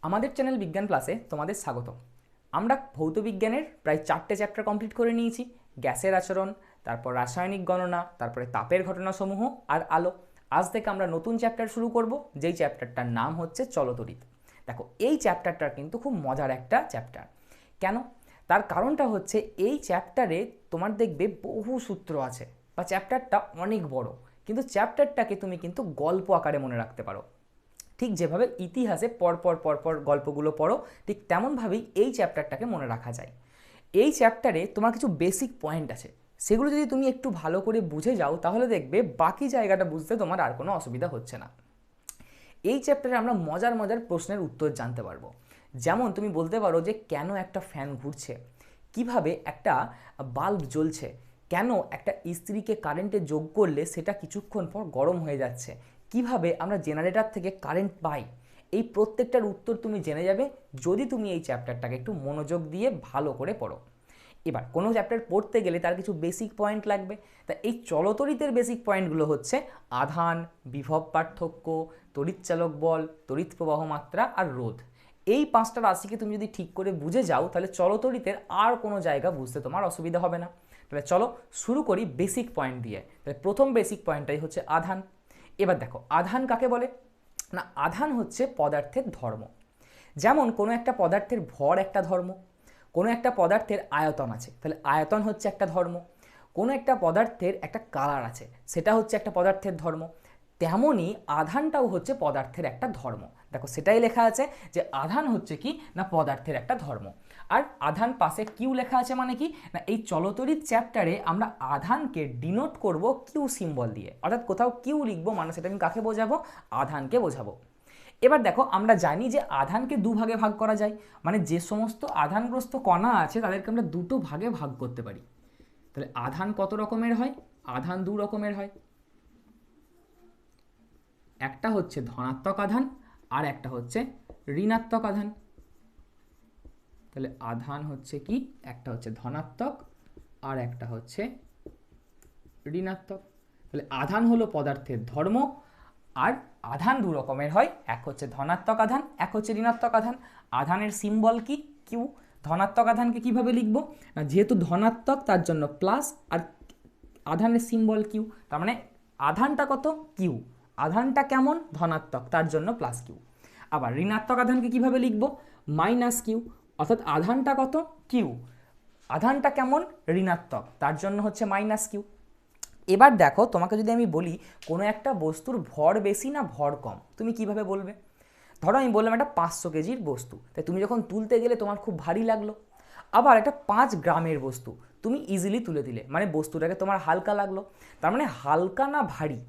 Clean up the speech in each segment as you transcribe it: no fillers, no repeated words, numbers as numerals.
আমাদের চ্যানেল বিজ্ঞান প্লাসে তোমাদের স্বাগত। আমরা ভৌত বিজ্ঞানের প্রায় 4টে চ্যাপ্টার কমপ্লিট করে নিয়েছি। গ্যাসের আচরণ, তারপর রাসায়নিক গণনা, তারপরে তাপের ঘটনাসমূহ আর আলো। আজ থেকে আমরা নতুন চ্যাপ্টার শুরু করব, যেই চ্যাপ্টারটার নাম হচ্ছে চলতরিৎ। দেখো, এই চ্যাপ্টারটা কিন্তু খুব মজার একটা চ্যাপ্টার। কেন? তার কারণটা হচ্ছে এই চ্যাপ্টারে তোমার দেখবে বহু সূত্র আছে, বা চ্যাপ্টারটা অনেক বড়, কিন্তু চ্যাপ্টারটাকে তুমি কিন্তু গল্প আকারে মনে রাখতে পারো। ঠিক যেভাবে ইতিহাসে পরপর পরপর গল্পগুলো পড়ো, ঠিক তেমনভাবেই এই চ্যাপ্টারটাকে মনে রাখা যায়। এই চ্যাপ্টারে তোমার কিছু বেসিক পয়েন্ট আছে, সেগুলো যদি তুমি একটু ভালো করে বুঝে যাও তাহলে দেখবে বাকি জায়গাটা বুঝতে তোমার আর কোনো অসুবিধা হচ্ছে না। এই চ্যাপ্টারে আমরা মজার মজার প্রশ্নের উত্তর জানতে পারবো। যেমন তুমি বলতে পারো যে কেন একটা ফ্যান ঘুরছে, কিভাবে একটা বাল্ব জ্বলছে, কেন একটা ইস্ত্রিকে কারেন্টে যোগ করলে সেটা কিছুক্ষণ পর গরম হয়ে যাচ্ছে, কিভাবে আমরা জেনারেটর থেকে কারেন্ট পাই। এই প্রত্যেকটার উত্তর তুমি জেনে যাবে যদি তুমি এই চ্যাপ্টারটাকে একটু মনোযোগ দিয়ে ভালো করে পড়ো। এবার কোনো চ্যাপ্টার পড়তে গেলে তার কিছু বেসিক পয়েন্ট লাগবে। তা এই চলতরিতের বেসিক পয়েন্টগুলো হচ্ছে আধান, বিভব পার্থক্য, তড়িৎচালক বল, তড়িৎ প্রবাহ মাত্রা আর রোধ। এই 5টা রাশিকে তুমি যদি ঠিক করে বুঝে যাও তাহলে চলতরিতের আর কোনো জায়গা বুঝতে তোমার অসুবিধা হবে না। তাহলে চলো শুরু করি বেসিক পয়েন্ট দিয়ে। তাহলে প্রথম বেসিক পয়েন্টটাই হচ্ছে আধান। এবার দেখো, আধান কাকে বলে না, আধান হচ্ছে পদার্থের ধর্ম। যেমন কোনো একটা পদার্থের ভর একটা ধর্ম, কোনো একটা পদার্থের আয়তন আছে, তাহলে আয়তন হচ্ছে একটা ধর্ম। কোনো একটা পদার্থের একটা কালার আছে, সেটা হচ্ছে একটা পদার্থের ধর্ম। তেমনই আধানটাও হচ্ছে পদার্থের একটা ধর্ম। দেখো, সেটাই লেখা আছে যে আধান হচ্ছে কি না পদার্থের একটা ধর্ম। আর আধান পাশে কিউ লেখা আছে মানে কি না, এই চলতরিৎ চ্যাপ্টারে আমরা আধানকে ডিনোট করব কিউ সিম্বল দিয়ে, অর্থাৎ কোথাও কিউ লিখবো মানে সেটা আমি কাকে বোঝাবো, আধানকে বোঝাবো। এবার দেখো, আমরা জানি যে আধানকে দুভাগে ভাগ করা যায়, মানে যে সমস্ত আধানগ্রস্ত কণা আছে তাদেরকে আমরা দুটো ভাগে ভাগ করতে পারি। তাহলে আধান কত রকমের হয়? আধান দু রকমের হয়। একটা হচ্ছে ধনাত্মক আধান আর একটা হচ্ছে ঋণাত্মক আধান। তাহলে আধান হচ্ছে কি, একটা হচ্ছে ধনাত্মক আর একটা হচ্ছে ঋণাত্মক। তাহলে আধান হলো পদার্থের ধর্ম, আর আধান দু রকমের হয়, এক হচ্ছে ধনাত্মক আধান, এক হচ্ছে ঋণাত্মক আধান। আধানের সিম্বল কি? কিউ। ধনাত্মক আধানকে কিভাবে লিখব না, যেহেতু ধনাত্মক তার জন্য প্লাস, আর আধানের সিম্বল কিউ, তার মানে আধানটা কত? কিউ। আধানটা কেমন? ধনাত্মক, তার জন্য প্লাস কিউ। আবার ঋণাত্মক আধানকে কিভাবে লিখব? Minus Q. অর্থাৎ আধানটা কত? কিউ। আধানটা কেমন? ঋণাত্মক, তার জন্য হচ্ছে মাইনাস কিউ। এবার দেখো, তোমাকে যদি আমি বলি কোনো একটা বস্তুর ভর বেশি না ভর কম, তুমি কিভাবে বলবে? ধরো আমি বললাম একটা 500 কেজির বস্তু, তাই তুমি যখন তুলতে গেলে তোমার খুব ভারী লাগলো। আবার একটা 5 গ্রামের বস্তু তুমি ইজিলি তুলে দিলে, মানে বস্তুটাকে তোমার হালকা লাগলো। তার মানে হালকা না ভারী,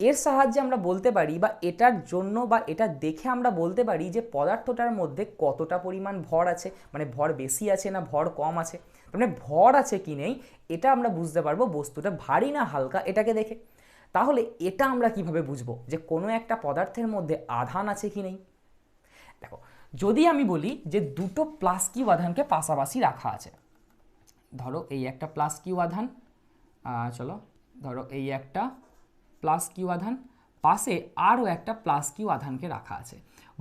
এর সাহায্যে আমরা বলতে পারি, বা এটার জন্য বা এটা দেখে আমরা বলতে পারি যে পদার্থটার মধ্যে কতটা পরিমাণ ভর আছে, মানে ভর বেশি আছে না ভর কম আছে। মানে ভর আছে কি নেই এটা আমরা বুঝতে পারবো বস্তুটা ভারী না হালকা এটাকে দেখে। তাহলে এটা আমরা কিভাবে বুঝবো যে কোনো একটা পদার্থের মধ্যে আধান আছে কি নেই? দেখো, যদি আমি বলি যে দুটো প্লাস কিউ আধানকে পাশাপাশি রাখা আছে, ধরো এই একটা প্লাস কিউ আধান, চলো ধরো এই একটা প্লাস কিউ আধান, পাশে আরও একটা প্লাস কিউ আধানকে রাখা আছে,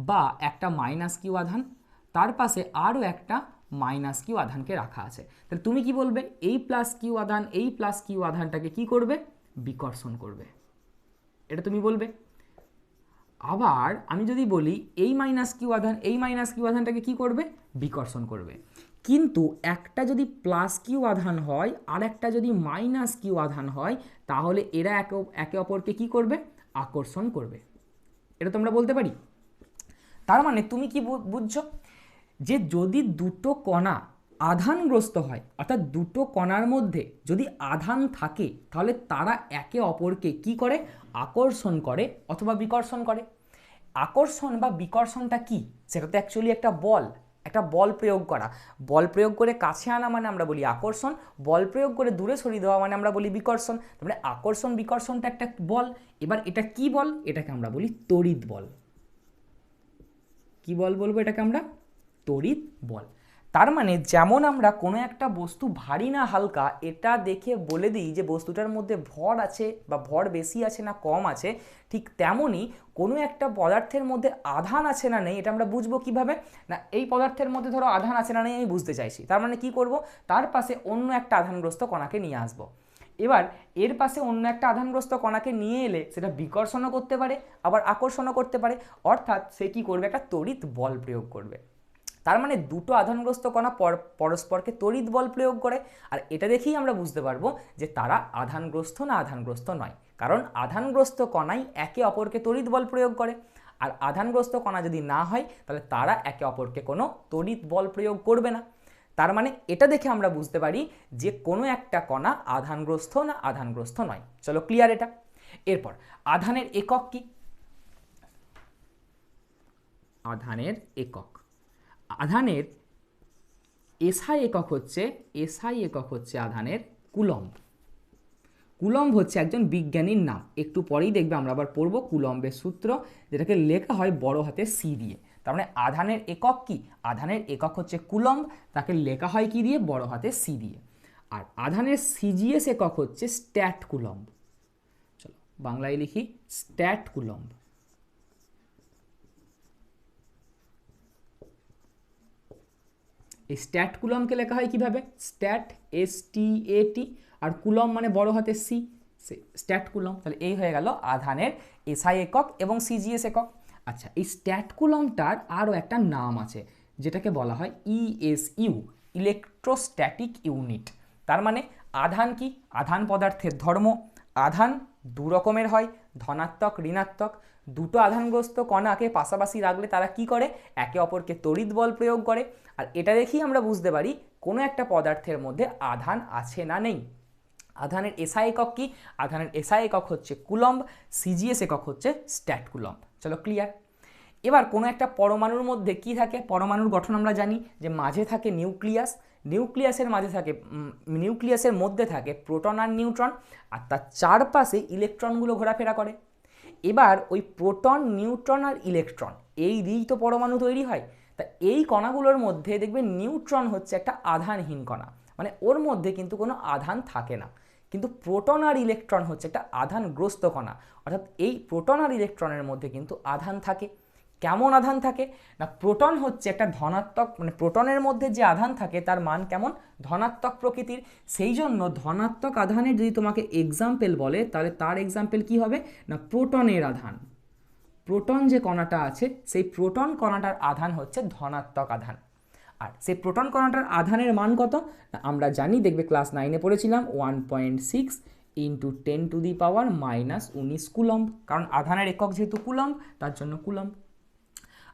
বা একটা মাইনাস কিউ আধান, তার পাশে আরও একটা মাইনাস কিউ আধানকে রাখা আছে, তাহলে তুমি কি বলবে? এই প্লাস কিউ আধান এই প্লাস কিউ আধানটাকে কি করবে? বিকর্ষণ করবে, এটা তুমি বলবে। আবার আমি যদি বলি এই মাইনাস কিউ আধান এই মাইনাস কিউ আধানটাকে কি করবে? বিকর্ষণ করবে। কিন্তু একটা যদি প্লাস কিউ আধান হয় আর একটা যদি মাইনাস কিউ আধান হয়, তাহলে এরা একে অপরকে কি করবে? আকর্ষণ করবে। এটা তোমরা বলতে পারি। তার মানে তুমি কি বুঝছো যে যদি দুটো কণা আধানগ্রস্ত হয়, অর্থাৎ দুটো কণার মধ্যে যদি আধান থাকে, তাহলে তারা একে অপরকে কি করে? আকর্ষণ করে অথবা বিকর্ষণ করে। আকর্ষণ বা বিকর্ষণটা কি? সেটা তো অ্যাকচুয়ালি একটা বল, একটা বল প্রয়োগ করা। বল প্রয়োগ করে কাছে আনা মানে আমরা বলি আকর্ষণ, বল প্রয়োগ করে দূরে সরিয়ে দেওয়া মানে আমরা বলি বিকর্ষণ। তারপরে আকর্ষণ বিকর্ষণটা একটা বল। এবার এটা কি বল? এটাকে আমরা বলি তড়িৎ বল। কি বল বলবো এটাকে আমরা? তড়িৎ বল। তার মানে যেমন আমরা কোনো একটা বস্তু ভারী না হালকা এটা দেখে বলে দিই যে বস্তুটার মধ্যে ভর আছে বা ভর বেশি আছে না কম আছে, ঠিক তেমনই কোনো একটা পদার্থের মধ্যে আধান আছে না নেই এটা আমরা বুঝবো কিভাবে না, এই পদার্থের মধ্যে ধরো আধান আছে না নেই আমি বুঝতে চাইছি, তার মানে কি করব, তার পাশে অন্য একটা আধানগ্রস্ত কণাকে নিয়ে আসবো। এবার এর পাশে অন্য একটা আধানগ্রস্ত কণাকে নিয়ে এলে সেটা বিকর্ষণও করতে পারে আবার আকর্ষণও করতে পারে, অর্থাৎ সে কি করবে, একটা তড়িৎ বল প্রয়োগ করবে। তার মানে দুটো আধানগ্রস্ত কণা পরস্পরকে তড়িৎ বল প্রয়োগ করে, আর এটা দেখেই আমরা বুঝতে পারবো যে তারা আধানগ্রস্ত না আধানগ্রস্ত নয়, কারণ আধানগ্রস্ত কণাই একে অপরকে তড়িৎ বল প্রয়োগ করে, আর আধানগ্রস্ত কণা যদি না হয় তাহলে তারা একে অপরকে কোনো তড়িৎ বল প্রয়োগ করবে না। তার মানে এটা দেখে আমরা বুঝতে পারি যে কোনো একটা কণা আধানগ্রস্ত না আধানগ্রস্ত নয়। চলো ক্লিয়ার এটা। এরপর আধানের একক কি, আধানের একক, আধানের এসআই একক হচ্ছে আধানের কুলম্ব। কুলম্ব হচ্ছে একজন বিজ্ঞানীর নাম, একটু পরেই দেখবে আমরা আবার পড়ব কুলম্বের সূত্র, যেটাকে লেখা হয় বড় হাতে সি দিয়ে। তার মানে আধানের একক কি, আধানের একক হচ্ছে কুলম্ব, তাকে লেখা হয় কি দিয়ে, বড় হাতে সি দিয়ে। আর আধানের সিজিএস একক হচ্ছে স্ট্যাট কুলম্ব। চলো বাংলায় লিখি স্ট্যাট কুলম্ব। এই স্ট্যাট কুলম্বকে লেখা হয় কিভাবে, স্ট্যাট STAT, আর কুলম্ব মানে বড় হাতে সি, স্ট্যাট কুলম্ব। তাহলে এই হয়ে গেল আধানের এসআই একক এবং সিজিএস একক। আচ্ছা, এই স্ট্যাট কুলম্বটার আরও একটা নাম আছে যেটাকে বলা হয় ESU, ইলেকট্রোস্ট্যাটিক ইউনিট। তার মানে আধান কি, আধান পদার্থের ধর্ম, আধান দু রকমের হয়, ধনাত্মক ঋণাত্মক। দুটো আধানগ্রস্ত কণাকে পাশাপাশি রাখলে তারা কি করে, একে অপরকে তড়িৎ বল প্রয়োগ করে, আর এটা দেখেই আমরা বুঝতে পারি কোনো একটা পদার্থের মধ্যে আধান আছে না নেই। আধানের এসআই একক কি, আধানের এসআই একক হচ্ছে কুলম্ব, সিজিএস একক হচ্ছে স্ট্যাট কুলম্ব। চলো ক্লিয়ার। এবার কোনো একটা পরমাণুর মধ্যে কি থাকে, পরমাণুর গঠন আমরা জানি যে মাঝে থাকে নিউক্লিয়াস, নিউক্লিয়াসের মাঝে থাকে নিউক্লিয়াসের মধ্যে থাকে প্রোটন আর নিউট্রন, আর তার চারপাশে ইলেকট্রনগুলো ঘোরাফেরা করে। এবার ওই প্রোটন নিউট্রন আর ইলেকট্রন এই দিয়েই তো পরমাণু তৈরি হয়। তা এই কণাগুলোর মধ্যে দেখবে নিউট্রন হচ্ছে একটা আধানহীন কণা, মানে ওর মধ্যে কিন্তু কোনো আধান থাকে না, কিন্তু প্রোটন আর ইলেকট্রন হচ্ছে একটা আধানগ্রস্ত কণা, অর্থাৎ এই প্রোটন আর ইলেকট্রনের মধ্যে কিন্তু আধান থাকে। কেমন আধান থাকে না, প্রোটন হচ্ছে একটা ধনাত্মক, মানে প্রোটনের মধ্যে যে আধান থাকে তার মান কেমন, ধনাত্মক প্রকৃতির। সেই জন্য ধনাত্মক আধানের যদি তোমাকে এক্সাম্পল বলে তাহলে তার এক্সাম্পল কি হবে না, প্রোটনের আধান। প্রোটন যে কণাটা আছে সেই প্রোটন কণাটার আধান হচ্ছে ধনাত্মক আধান। আর সেই প্রোটন কণাটার আধানের মান কত, আমরা জানি, দেখবে ক্লাস 9-এ পড়েছিলাম 1.6 × 10⁻⁻⁻⁹ কুলম্ব, কারণ আধানের একক যেহেতু কুলম্ব তার জন্য কুলম্ব।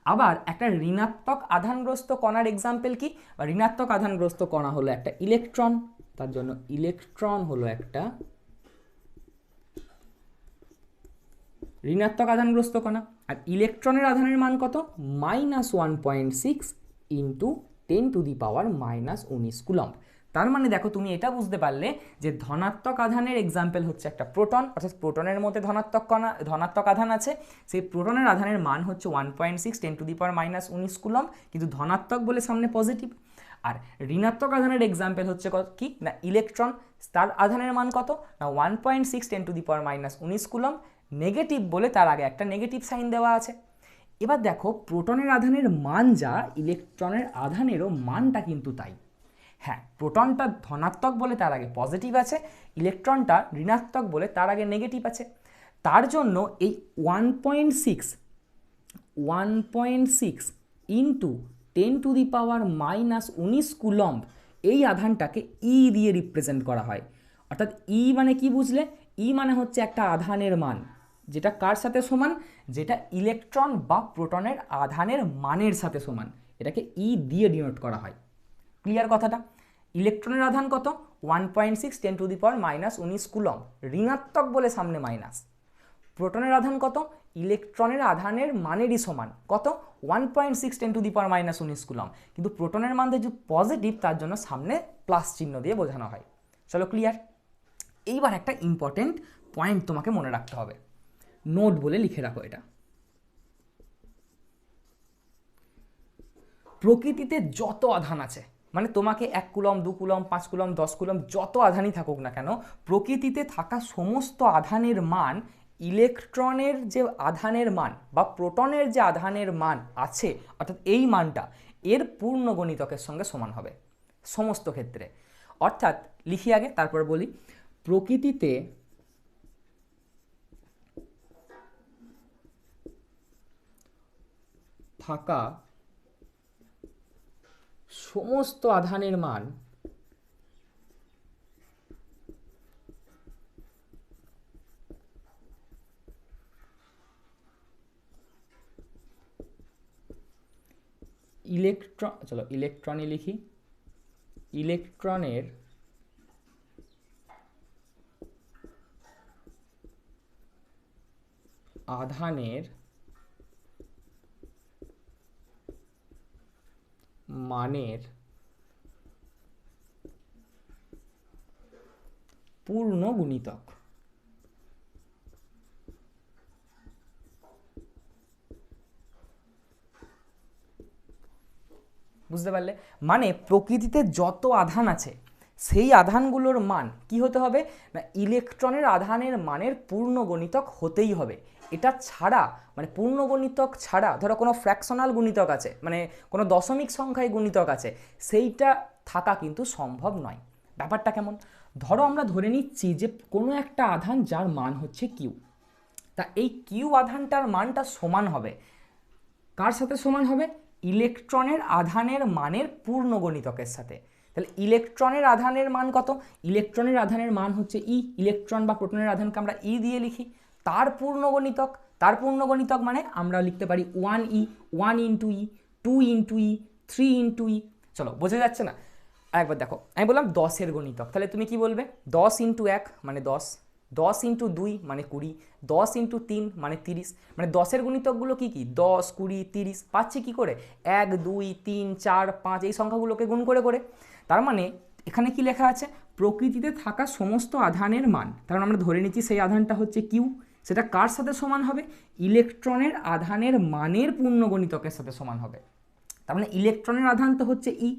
আবার একটা ঋণাত্মক আধানগ্রস্ত কণার এক্সাম্পল কি, বা ঋণাত্মক আধানগ্রস্ত কণা হলো একটা ইলেকট্রন, তার জন্য ইলেকট্রন হলো একটা ঋণাত্মক আধানগ্রস্ত কণা। আর ইলেকট্রনের আধানের মান কত, -1.6 × 10⁻⁻⁹ কুলম্ব। তার মানে দেখো তুমি এটা বুঝতে পারলে যে ধনাত্মক আধানের এক্সাম্পল হচ্ছে একটা প্রোটন, অর্থাৎ প্রোটনের মধ্যে ধনাত্মক আধান আছে, সেই প্রোটনের আধানের মান হচ্ছে 1.6 × 10⁻⁻⁹ কুলম্ব, কিন্তু ধনাত্মক বলে সামনে পজিটিভ। আর ঋণাত্মক আধানের এক্সাম্পল হচ্ছে কি না ইলেকট্রন, তার আধানের মান কত না 1.6 × 10⁻⁻⁹ কুলম্ব, নেগেটিভ বলে তার আগে একটা নেগেটিভ সাইন দেওয়া আছে। এবার দেখো প্রোটনের আধানের মান যা, ইলেকট্রনের আধানেরও মানটা কিন্তু তাই। হ্যাঁ, প্রোটনটা ধনাত্মক বলে তার আগে পজিটিভ আছে, ইলেকট্রনটা ঋণাত্মক বলে তার আগে নেগেটিভ আছে। তার জন্য এই 1.6 × 10⁻⁻⁹ কুলম্ব এই আধানটাকে ই দিয়ে রিপ্রেজেন্ট করা হয়। অর্থাৎ ই মানে কি বুঝলে, ই মানে হচ্ছে একটা আধানের মান, যেটা কার সাথে সমান, যেটা ইলেকট্রন বা প্রোটনের আধানের মানের সাথে সমান, এটাকে ই দিয়ে ডিনোট করা হয়। ক্লিয়ার কথাটা। ইলেকট্রনের আধান কত, 1.6 × 10⁻⁻⁹ কুলম্ব, ঋণাত্মক বলে সামনে মাইনাস। প্রোটনের আধান কত, ইলেকট্রনের আধানের মানেরই সমান, কত 1.6 × 10⁻⁻⁹ কুলম্ব, কিন্তু প্রোটনের মান যে পজিটিভ তার জন্য সামনে প্লাস চিহ্ন দিয়ে বোঝানো হয়। চলো ক্লিয়ার। এইবার একটা ইম্পর্টেন্ট পয়েন্ট তোমাকে মনে রাখতে হবে, নোট বলে লিখে রাখো এটা। প্রকৃতিতে যত আধান আছে, মানে তোমাকে 1 কুলম 2 কুলম 5 কুলম 10 কুলম যত আধানই থাকুক না কেন, প্রকৃতিতে থাকা সমস্ত আধানের মান ইলেকট্রনের যে আধানের মান বা প্রোটনের যে আধানের মান আছে, অর্থাৎ এই মানটা এর পূর্ণ গণিতকের সঙ্গে সমান হবে সমস্ত ক্ষেত্রে। অর্থাৎ লিখি আগে তারপর বলি, প্রকৃতিতে থাকা সমস্ত আধানের মান ইলেকট্রনে লিখি, ইলেকট্রনের আধানের মানের পূর্ণ গুণিতক। বুঝতে পারলে? মানে প্রকৃতিতে যত আধান আছে সেই আধানগুলোর মান কি হতে হবে না, ইলেকট্রনের আধানের মানের পূর্ণ গণিতক হতেই হবে। এটা ছাড়া, মানে পূর্ণ গণিতক ছাড়া, ধরো কোনো ফ্র্যাকশনাল গুণিতক আছে, মানে কোনো দশমিক সংখ্যায় গুণিতক আছে, সেইটা থাকা কিন্তু সম্ভব নয়। ব্যাপারটা কেমন? ধরো আমরা ধরে নিচ্ছি যে কোনো একটা আধান যার মান হচ্ছে কিউ, তা এই কিউ আধানটার মানটা সমান হবে কার সাথে সমান হবে? ইলেকট্রনের আধানের মানের পূর্ণ গণিতকের সাথে। তাহলে ইলেকট্রনের আধানের মান কত? ইলেকট্রনের আধানের মান হচ্ছে ই, ইলেকট্রন বা প্রোটনের আধানকে আমরা ই দিয়ে লিখি, তার পূর্ণ গণিতক, তার পূর্ণ গণিতক মানে আমরা লিখতে পারি 1e, 1 ইন্টু ই, 2 ইন্টু ই, 3 ইন্টু ই। চলো, বোঝা যাচ্ছে না? একবার দেখো, আমি বললাম 10-এর গণিতক, তাহলে তুমি কি বলবে? 10 ইন্টু 1 মানে 10, 10 ইন্টু 2 মানে 20, 10 ইন্টু 3 মানে 30। মানে 10-এর গুণিতকগুলো কি কি? 10, 20, 30 পাচ্ছি কি করে? 1, 2, 3, 4, 5 এই সংখ্যাগুলোকে গুণ করে করে। তার মানে এখানে কি লেখা আছে? প্রকৃতিতে থাকা সমস্ত আধানের মান, কারণ আমরা ধরে নিচ্ছি সেই আধানটা হচ্ছে কিউ, সেটা কার সাথে সমান হবে? ইলেকট্রনের আধানের মানের পূর্ণ গণিতকের সাথে সমান হবে। তার মানে ইলেকট্রনের আধান তো হচ্ছে ই,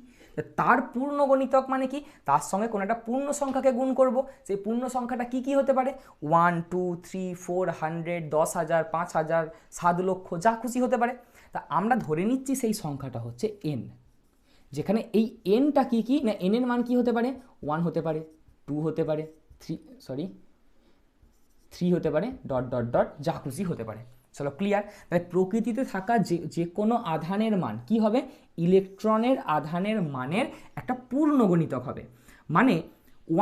তার পূর্ণ গণিতক মানে কি? তার সঙ্গে কোনো একটা পূর্ণ সংখ্যাকে গুণ করব। সেই পূর্ণ সংখ্যাটা কি কি হতে পারে? 1, 2, 3, 4, 100, 10,000, 5,000, 7 লক্ষ, যা খুশি হতে পারে। তা আমরা ধরে নিচ্ছি সেই সংখ্যাটা হচ্ছে এন, যেখানে এই এনটা কি কি না, এনের মান কি হতে পারে? 1 হতে পারে, 2 হতে পারে, 3 হতে পারে, ডট ডট ডট, যা খুশি হতে পারে। চলো, ক্লিয়ার? তাহলে প্রকৃতিতে থাকা যে কোনো আধানের মান কি হবে? ইলেকট্রনের আধানের মানের একটা পূর্ণ গণিতক হবে। মানে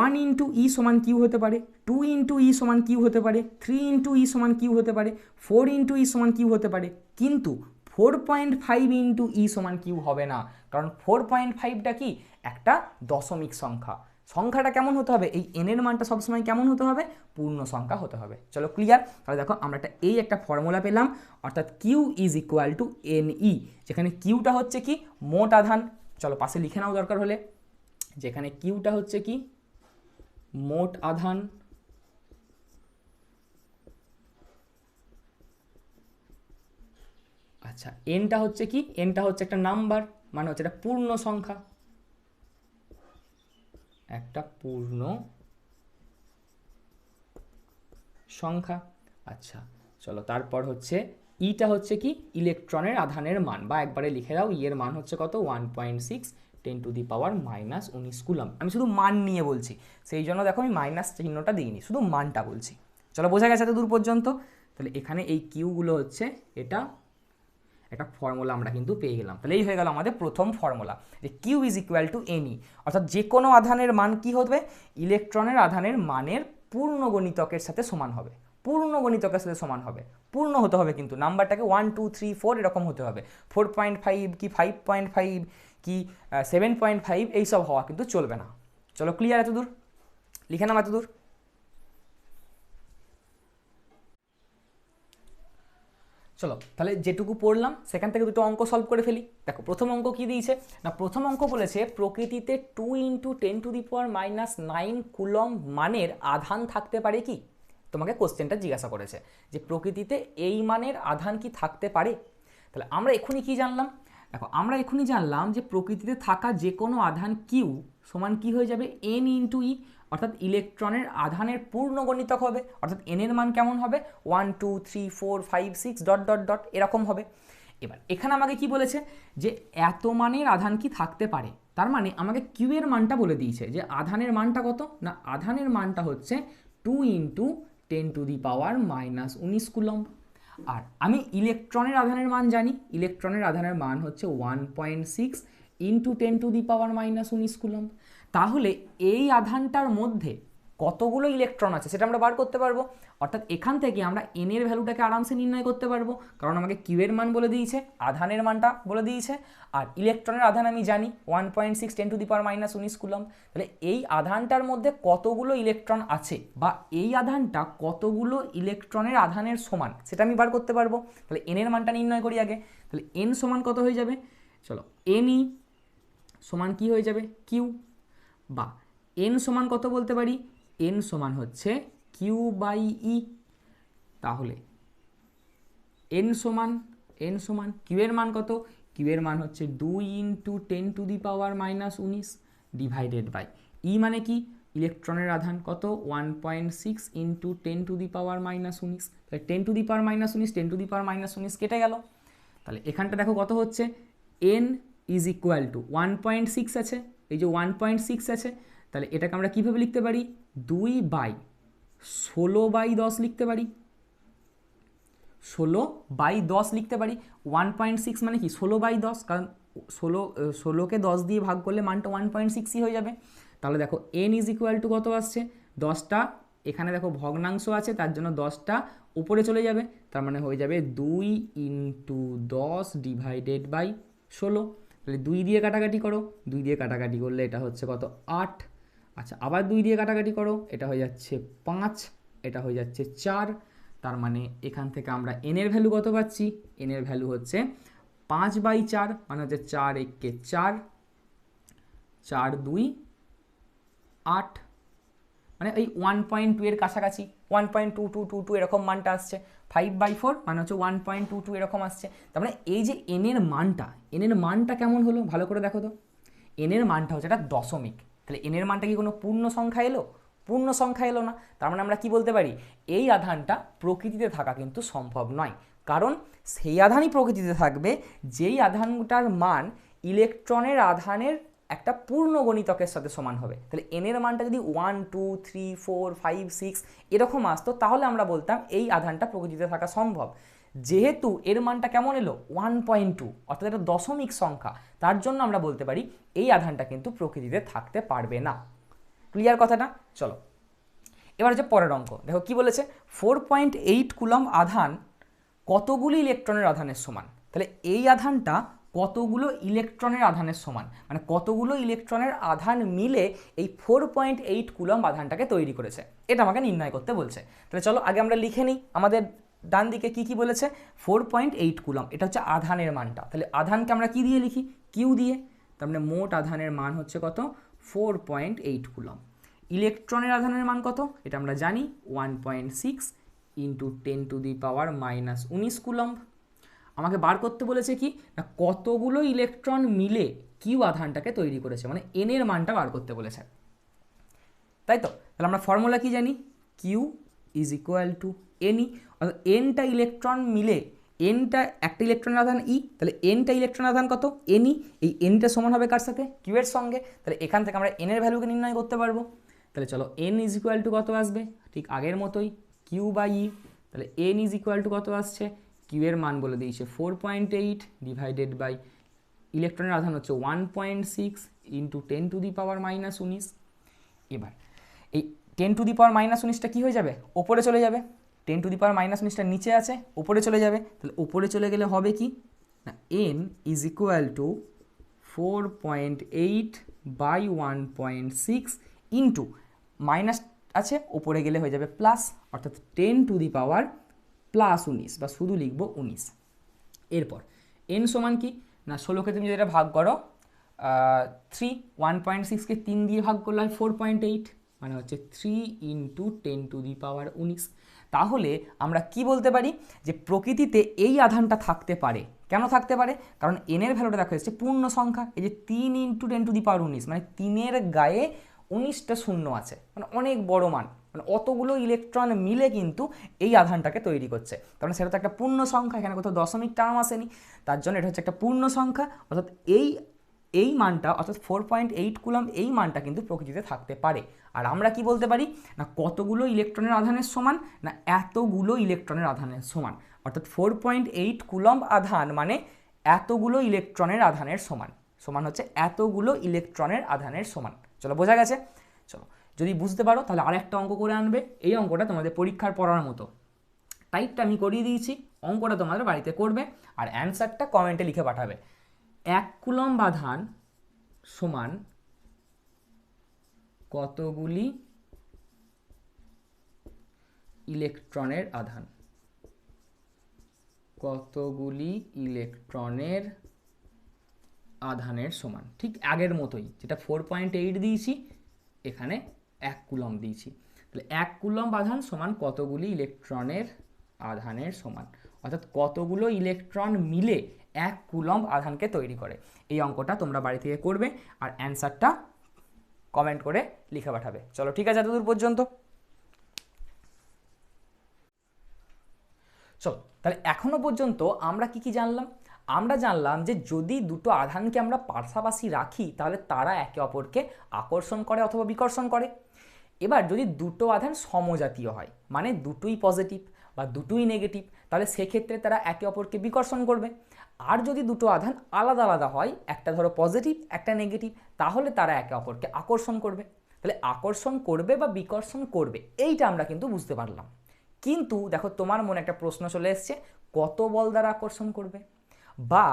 1 ইন্টু ই সমান কিউ হতে পারে, 2 ইন্টু ই সমান কিউ হতে পারে, 3 ইন্টু ই সমান কিউ হতে পারে, 4 ইন্টু ই সমান কিউ হতে পারে, কিন্তু 4.5 ইন্টু ই সমান কিউ হবে না, কারণ 4.5টা কি? একটা দশমিক সংখ্যা। সংখ্যাটা কেমন হতে হবে? এই এনের মানটা সবসময় কেমন হতে হবে? পূর্ণ সংখ্যা হতে হবে। চলো, ক্লিয়ার? তাহলে দেখো, আমরা একটা ফর্মুলা পেলাম, অর্থাৎ Q is equal to N E, যেখানে কিউটা হচ্ছে কি? মোট আধান। চলো পাশে লিখে নাও দরকার হলে, যেখানে কিউটা হচ্ছে কি? মোট আধান, আচ্ছা এনটা হচ্ছে কি? এনটা হচ্ছে একটা নাম্বার, মানে হচ্ছে একটা পূর্ণ সংখ্যা, একটা পূর্ণ সংখ্যা। আচ্ছা চলো, তারপর হচ্ছে ইটা হচ্ছে কি? ইলেকট্রনের আধানের মান, বা একবারে লিখে দাও, ই এর মান হচ্ছে কত? 1.6 10⁻⁻19 কুলম। আমি শুধু মান নিয়ে বলছি, সেই জন্য দেখো আমি মাইনাস চিহ্নটা দিইনি, শুধু মানটা বলছি। চলো, বোঝা গেছে এত দূর পর্যন্ত? তাহলে এখানে এই কিউগুলো হচ্ছে, এটা একটা ফর্মুলা আমরা কিন্তু পেয়ে গেলাম। তাহলে এই হয়ে গেল আমাদের প্রথম ফর্মুলা, যে কিউ ইজ ইকুয়াল টু এনই, অর্থাৎ যে কোনো আধানের মান কি হবে? ইলেকট্রনের আধানের মানের পূর্ণ গণিতকের সাথে সমান হবে, পূর্ণ গণিতকের সাথে সমান হবে। পূর্ণ হতে হবে কিন্তু, নাম্বারটাকে 1, 2, 3, 4 এরকম হতে হবে। 4.5 কি 5.5 কি 7.5 এইসব হওয়া কিন্তু চলবে না। চলো, ক্লিয়ার এত দূর? লিখে নাও এত দূর। চলো, তাহলে যেটুকু পড়লাম সেখান থেকে দুটো অঙ্ক সলভ করে ফেলি। দেখো, প্রথম অঙ্ক কি দিয়েছে না, প্রথম অঙ্ক বলেছে প্রকৃতিতে 2 × 10⁻⁹ কুলম মানের আধান থাকতে পারে কি? তোমাকে কোশ্চেনটা জিজ্ঞাসা করেছে যে প্রকৃতিতে এই মানের আধান কি থাকতে পারে। তাহলে আমরা এক্ষুনি কি জানলাম? দেখো আমরা এখনই জানলাম যে প্রকৃতিতে থাকা যে কোনো আধান কিউ সমান কি হয়ে যাবে এন ইন্টু ই, অর্থাৎ ইলেকট্রনের আধানের পূর্ণ গণিতক হবে, অর্থাৎ এন এর মান কেমন হবে 1 2 3 4 5 6 ডট ডট ডট এরকম হবে। এবার এখানে আমাকে কি বলেছে যে এত মানের আধান কি থাকতে পারে, তার মানে আমাকে কিউ এর মানটা বলে দিয়েছে যে আধানের মানটা কত, না আধানের মানটা হচ্ছে 2 ইন্টু 10⁻⁻⁻19 কুলম্ব। আর আমি ইলেকট্রনের আধানের মান জানি, ইলেকট্রনের আধানের মান হচ্ছে 1.6 ইন্টু 10⁻⁻19 কুলম্ব। তাহলে এই আধানটার মধ্যে কতগুলো ইলেকট্রন আছে সেটা আমরা বার করতে পারবো, অর্থাৎ এখান থেকে আমরা এন এর ভ্যালুটাকে আরামসে নির্ণয় করতে পারবো, কারণ আমাকে কিউ এর মান বলে দিয়েছে, আধানের মানটা বলে দিয়েছে, আর ইলেকট্রনের আধান আমি জানি 1.6 10⁻⁻19 কুলম্ব। তাহলে এই আধানটার মধ্যে কতগুলো ইলেকট্রন আছে বা এই আধানটা কতগুলো ইলেকট্রনের আধানের সমান সেটা আমি বার করতে পারবো। তাহলে এন এর মানটা নির্ণয় করি আগে। তাহলে এন সমান কত হয়ে যাবে, চলো এন ই সমান কি হয়ে যাবে কিউ, বা এন সমান কত বলতে পারি, এন সমান হচ্ছে কিউ বাই ই। তাহলে এন সমান কিউ এর মান কত, কিউ এর মান হচ্ছে 2 ইন্টু 10⁻⁻19 ডিভাইডেড বাই ই মানে কি ইলেকট্রনের আধান কত 1.6 ইন্টু 10⁻⁻19, তাহলে 10⁻⁻19 10⁻⁻19 কেটে গেল। তাহলে এখানটা দেখো কত হচ্ছে এন ইজ ইকুয়াল টু 1.6 আছে, এই যে 1.6 আছে, তাহলে এটাকে আমরা কীভাবে লিখতে পারি 2/16/10 লিখতে পারি, 16/10 লিখতে পারি। 1.6 মানে কি 16/10, কারণ 16কে 10 দিয়ে ভাগ করলে মানটা 1.6ই হয়ে যাবে। তাহলে দেখো এন ইজ ইকুয়াল টু কত আসছে 10টা, এখানে দেখো ভগ্নাংশ আছে তার জন্য 10টা উপরে চলে যাবে, তার মানে হয়ে যাবে 2 ইন্টু 10 ডিভাইডেড বাই 16। তাহলে 2 দিয়ে কাটাকাটি করো, 2 দিয়ে কাটাকাটি করলে এটা হচ্ছে কত 8, আচ্ছা আবার 2 দিয়ে কাটাকাটি করো, এটা হয়ে যাচ্ছে 5, এটা হয়ে যাচ্ছে 4। তার মানে এখান থেকে আমরা এন এর ভ্যালু কত পাচ্ছি, এন এর ভ্যালু হচ্ছে 5/4, মানে হচ্ছে 4 একে 4, 4 2 8, মানে এই 1.2 এর কাছাকাছি 1.2222 এরকম মানটা আসছে। 5/4 মানে হচ্ছে 1.22 এরকম আসছে। তার মানে এই যে এন এর মানটা কেমন হলো ভালো করে দেখো তো, এন এর মানটা হচ্ছে এটা দশমিক, তাহলে এন এর মানটা কি কোনো পূর্ণ সংখ্যা এলো, পূর্ণ সংখ্যা এলো না। তার মানে আমরা কি বলতে পারি এই আধানটা প্রকৃতিতে থাকা কিন্তু সম্ভব নয়, কারণ সেই আধানই প্রকৃতিতে থাকবে যেই আধানটার মান ইলেকট্রনের আধানের একটা পূর্ণ গণিতকের সাথে সমান হবে। তাহলে এন এর মানটা যদি 1 2 3 4 5 6 এরকম আসতো তাহলে আমরা বলতাম এই আধানটা প্রকৃতিতে থাকা সম্ভব। যেহেতু এর মানটা কেমন এলো 1.2, অর্থাৎ এটা দশমিক সংখ্যা, তার জন্য আমরা বলতে পারি এই আধানটা কিন্তু প্রকৃতিতে থাকতে পারবে না। ক্লিয়ার কথাটা? চলো এবার হচ্ছে পরের অঙ্ক, দেখো কি বলেছে 4.8 কুলম্ব আধান কতগুলি ইলেকট্রনের আধানের সমান। তাহলে এই আধানটা কতগুলো ইলেকট্রনের আধানের সমান, মানে কতগুলো ইলেকট্রনের আধান মিলে এই 4.8 কুলম্ব আধানটাকে তৈরি করেছে, এটা আমাকে নির্ণয় করতে বলছে। তাহলে চলো আগে আমরা লিখে নিই, আমাদের ডান দিকে কি বলেছে 4.8 কুলম্ব, এটা হচ্ছে আধানের মানটা। তাহলে আধানকে আমরা কি দিয়ে লিখি কিউ দিয়ে, তার মানে মোট আধানের মান হচ্ছে কত 4.8 কুলম্ব। ইলেকট্রনের আধানের মান কত এটা আমরা জানি 1.6 ইন্টু 10⁻⁻19 কুলম্ব। আমাকে বার করতে বলেছে কি না কতগুলো ইলেকট্রন মিলে কিউ আধানটাকে তৈরি করেছে, মানে এন এর মানটা বার করতে বলেছে, তাই তো। তাহলে আমরা ফর্মুলা কি জানি কিউ ইজ ইকুয়াল টু এনই, অর্থাৎ এনটা ইলেকট্রন মিলে, এনটা একটা ইলেকট্রনের আধান ই, তাহলে এনটা ইলেকট্রন আধান কত এনই, এই এনটা সমান হবে কার সাথে কিউ এর সঙ্গে। তাহলে এখান থেকে আমরা এন এর ভ্যালুকে নির্ণয় করতে পারবো। তাহলে চলো এন ইজ ইকুয়াল টু কত আসবে, ঠিক আগের মতোই কিউ বাই ই। তাহলে এন ইজ ইকুয়াল টু কত আসছে, কিউ এর মান বলে দিয়েছে 4.8 ডিভাইডেড বাই ইলেকট্রনের আধান হচ্ছে 1.6 ইন্টু 10⁻⁻19। এবার এই 10⁻⁻19টা কী হয়ে যাবে ওপরে চলে যাবে, 10⁻⁻19টা নিচে আছে ওপরে চলে যাবে, তাহলে ওপরে চলে গেলে হবে কি না N is equal to 4.8 by 1.6 into minus আছে ওপরে গেলে হয়ে যাবে প্লাস, অর্থাৎ 10⁻+19 বা শুধু লিখবো 19। এরপর এন সমান কি না 16কে তুমি যদি এটা ভাগ করো 3, 1.6কে 3 দিয়ে ভাগ করলে হয় 4.8, মানে হচ্ছে 3 ইন্টু 10⁻19। তাহলে আমরা কি বলতে পারি যে প্রকৃতিতে এই আধানটা থাকতে পারে। কেন থাকতে পারে? কারণ এনের ভ্যালুটা দেখা যাচ্ছে পূর্ণ সংখ্যা, এই যে 3 × 10⁻19, মানে 3-এর গায়ে 19টা শূন্য আছে, মানে অনেক বড় মান, মানে অতগুলো ইলেকট্রন মিলে কিন্তু এই আধানটাকে তৈরি করছে। কারণ সেটা তো একটা পূর্ণ সংখ্যা, এখানে কোথাও দশমিক টার্ম আসেনি, তার জন্য এটা হচ্ছে একটা পূর্ণ সংখ্যা। অর্থাৎ এই মানটা, অর্থাৎ 4.8 কুলম্ব, এই মানটা কিন্তু প্রকৃতিতে থাকতে পারে। আর আমরা কি বলতে পারি না, কতগুলো ইলেকট্রনের আধানের সমান, না এতগুলো ইলেকট্রনের আধানের সমান। অর্থাৎ 4.8 কুলম্ব আধান মানে এতগুলো ইলেকট্রনের আধানের সমান, সমান হচ্ছে এতগুলো ইলেকট্রনের আধানের সমান। চলো, বোঝা গেছে? চলো, যদি বুঝতে পারো তাহলে আরেকটা অঙ্ক করে আনবে। এই অঙ্কটা তোমাদের পরীক্ষার পড়ার মতো, টাইপটা আমি করিয়ে দিয়েছি, অঙ্কটা তোমাদের বাড়িতে করবে আর অ্যান্সারটা কমেন্টে লিখে পাঠাবে। 1 কুলম্ব আধান সমান কতগুলি ইলেকট্রনের আধান, কতগুলি ইলেকট্রনের আধানের সমান। ঠিক আগের মতোই, যেটা 4.8 দিয়েছি এখানে 1 কুলম্ব দিয়েছি। তাহলে 1 কুলম্ব আধান সমান কতগুলি ইলেকট্রনের আধানের সমান, অর্থাৎ কতগুলো ইলেকট্রন মিলে 1 কুলম্ব আধানকে তৈরি করে। এই অঙ্কটা তোমরা বাড়ি থেকে করবে আর অ্যান্সারটা কমেন্ট করে লিখে পাঠাবে। চলো, ঠিক আছে, এতদূর পর্যন্ত। চলো, তাহলে এখনো পর্যন্ত আমরা কি কি জানলাম? আমরা জানলাম যে যদি দুটো আধানকে আমরা পাশাপাশি রাখি তাহলে তারা একে অপরকে আকর্ষণ করে অথবা বিকর্ষণ করে। এবার যদি দুটো আধান সমজাতীয় হয়, মানে দুটোই পজিটিভ বা দুটোই নেগেটিভ, তাহলে সেক্ষেত্রে তারা একে অপরকে বিকর্ষণ করবে। আর যদি দুটো আধান আলাদা আলাদা হয়, একটা ধরো পজিটিভ একটা নেগেটিভ, তাহলে তারা একে অপরকে আকর্ষণ করবে। তাহলে আকর্ষণ করবে বা বিকর্ষণ করবে, এইটা আমরা কিন্তু বুঝতে পারলাম। কিন্তু দেখো, তোমার মনে একটা প্রশ্ন চলে এসছে, কত বল দ্বারা আকর্ষণ করবে বা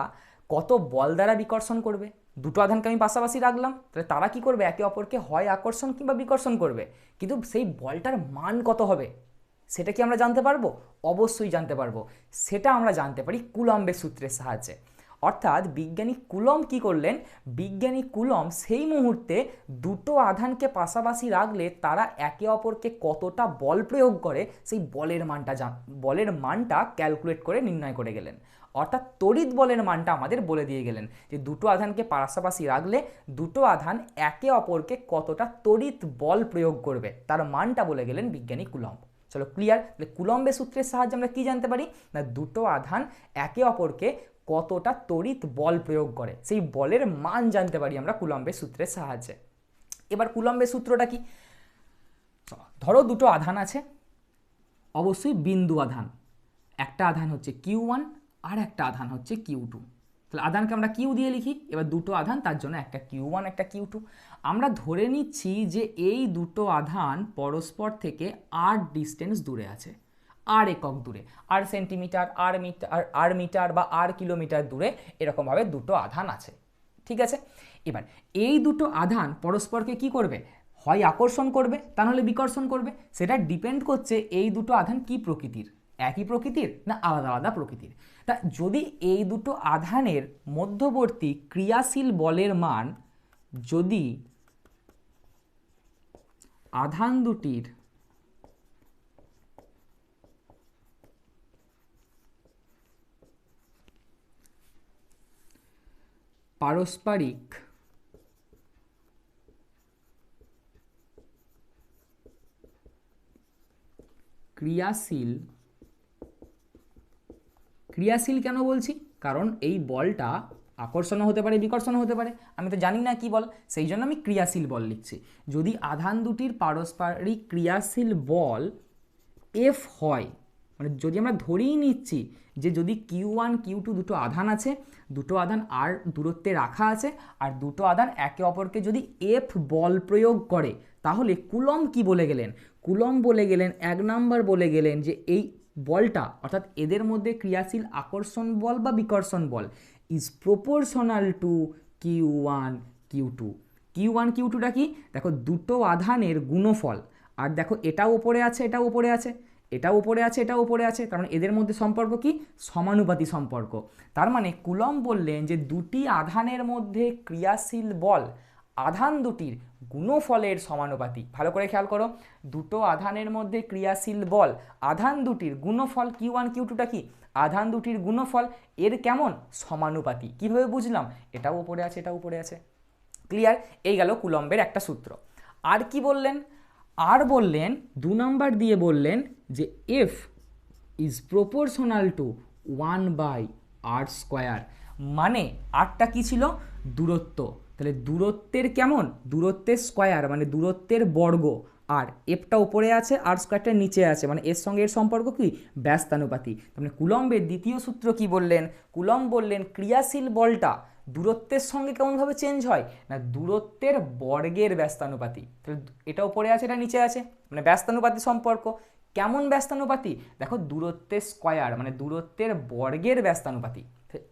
কত বল দ্বারা বিকর্ষণ করবে? দুটো আধানকে আমি পাশাপাশি রাখলাম, তাহলে তারা কি করবে? একে অপরকে হয় আকর্ষণ কিংবা বিকর্ষণ করবে, কিন্তু সেই বলটার মান কত হবে সেটা কি আমরা জানতে পারবো? অবশ্যই জানতে পারবো। সেটা আমরা জানতে পারি কুলম্বের সূত্রের সাহায্যে। অর্থাৎ বিজ্ঞানী কুলম্ব কি করলেন? বিজ্ঞানী কুলম্ব সেই মুহূর্তে দুটো আধানকে পাশাপাশি রাখলে তারা একে অপরকে কতটা বল প্রয়োগ করে সেই বলের মানটা ক্যালকুলেট করে নির্ণয় করে গেলেন। অর্থাৎ তড়িৎ বলের মানটা আমাদের বলে দিয়ে গেলেন যে দুটো আধানকে পাশাপাশি রাখলে দুটো আধান একে অপরকে কতটা তড়িৎ বল প্রয়োগ করবে, তার মানটা বলে গেলেন বিজ্ঞানী কুলম্ব। চলো, ক্লিয়ার? তাহলে কুলম্বের সূত্রের সাহায্যে আমরা কি জানতে পারি না, দুটো আধান একে অপরকে কতটা তড়িৎ বল প্রয়োগ করে সেই বলের মান জানতে পারি আমরা কুলম্বের সূত্রের সাহায্যে। এবার কুলম্বের সূত্রটা কি? ধরো দুটো আধান আছে, অবশ্যই বিন্দু আধান, একটা আধান হচ্ছে Q1 আর একটা আধান হচ্ছে Q2। তাহলে আধানকে আমরা কিউ দিয়ে লিখি। এবার দুটো আধান, তার জন্য একটা Q1 একটা Q2। আমরা ধরে নিচ্ছি যে এই দুটো আধান পরস্পর থেকে আর ডিস্টেন্স দূরে আছে, আর একক দূরে, আর সেন্টিমিটার, আর মিটার বা আর কিলোমিটার দূরে, এরকমভাবে দুটো আধান আছে। ঠিক আছে? এবার এই দুটো আধান পরস্পরকে কি করবে? হয় আকর্ষণ করবে, তা নাহলে বিকর্ষণ করবে। সেটা ডিপেন্ড করছে এই দুটো আধান কি প্রকৃতির, একই প্রকৃতির না আলাদা আলাদা প্রকৃতির। তা যদি এই দুটো আধানের মধ্যবর্তী ক্রিয়াশীল বলের মান, যদি আধান দুটির পারস্পরিক ক্রিয়াশীল কেন বলছি? কারণ এই বলটা আকর্ষণও হতে পারে বিকর্ষণও হতে পারে, আমি তো জানি না কি বল, সেই জন্য আমি ক্রিয়াশীল বল লিখছি। যদি আধান দুটির পারস্পরিক ক্রিয়াশীল বল এফ হয়, মানে যদি আমরা ধরেই নিচ্ছি যে যদি Q1 Q2 দুটো আধান আছে, দুটো আধান আর দূরত্বে রাখা আছে, আর দুটো আধান একে অপরকে যদি এফ বল প্রয়োগ করে, তাহলে কুলম্ব কি বলে গেলেন? কুলম্ব বলে গেলেন, 1 নম্বর বলে গেলেন যে এই বলটা, অর্থাৎ এদের মধ্যে ক্রিয়াশীল আকর্ষণ বল বা বিকর্ষণ বল is proportional to Q1 Q2। Q1 Q2টা কি? দেখো, দুটো আধানের গুণফল। আর দেখো, এটাও উপরে আছে এটাও উপরে আছে, এটাও উপরে আছে এটাও উপরে আছে, কারণ এদের মধ্যে সম্পর্ক কি? সমানুপাতি সম্পর্ক। তার মানে কুলম্ব বললেন যে দুটি আধানের মধ্যে ক্রিয়াশীল বল আধান দুটির গুণফলের সমানুপাতি। ভালো করে খেয়াল করো, দুটো আধানের মধ্যে ক্রিয়াশীল বল, আধান দুটির গুণফল Q1 Q2টা কি আধান দুটির গুণফল, এর কেমন সমানুপাতি। কিভাবে বুঝলাম, এটাও উপরে আছে এটাও উপরে আছে। ক্লিয়ার? এই গেল কুলম্বের একটা সূত্র। আর কি বললেন, আর বললেন 2 নাম্বার দিয়ে বললেন যে F is proportional two 1/r²। মানে আরটা কি ছিল, দূরত্ব। তাহলে দূরত্বের কেমন, দূরত্বের স্কোয়ার মানে দূরত্বের বর্গ, আর এফটা উপরে আছে আর স্কোয়ারটা নিচে আছে, মানে এর সঙ্গে এর সম্পর্ক কি ব্যস্তানুপাতি। মানে কুলম্বের দ্বিতীয় সূত্র কি বললেন, কুলম্ব বললেন ক্রিয়াশীল বলটা দূরত্বের সঙ্গে কেমনভাবে চেঞ্জ হয় না, দূরত্বের বর্গের ব্যস্তানুপাতি। তাহলে এটা উপরে আছে এটা নিচে আছে, মানে ব্যস্তানুপাতি সম্পর্ক। কেমন ব্যস্তানুপাতি, দেখো দূরত্বের স্কোয়ার মানে দূরত্বের বর্গের ব্যস্তানুপাতি।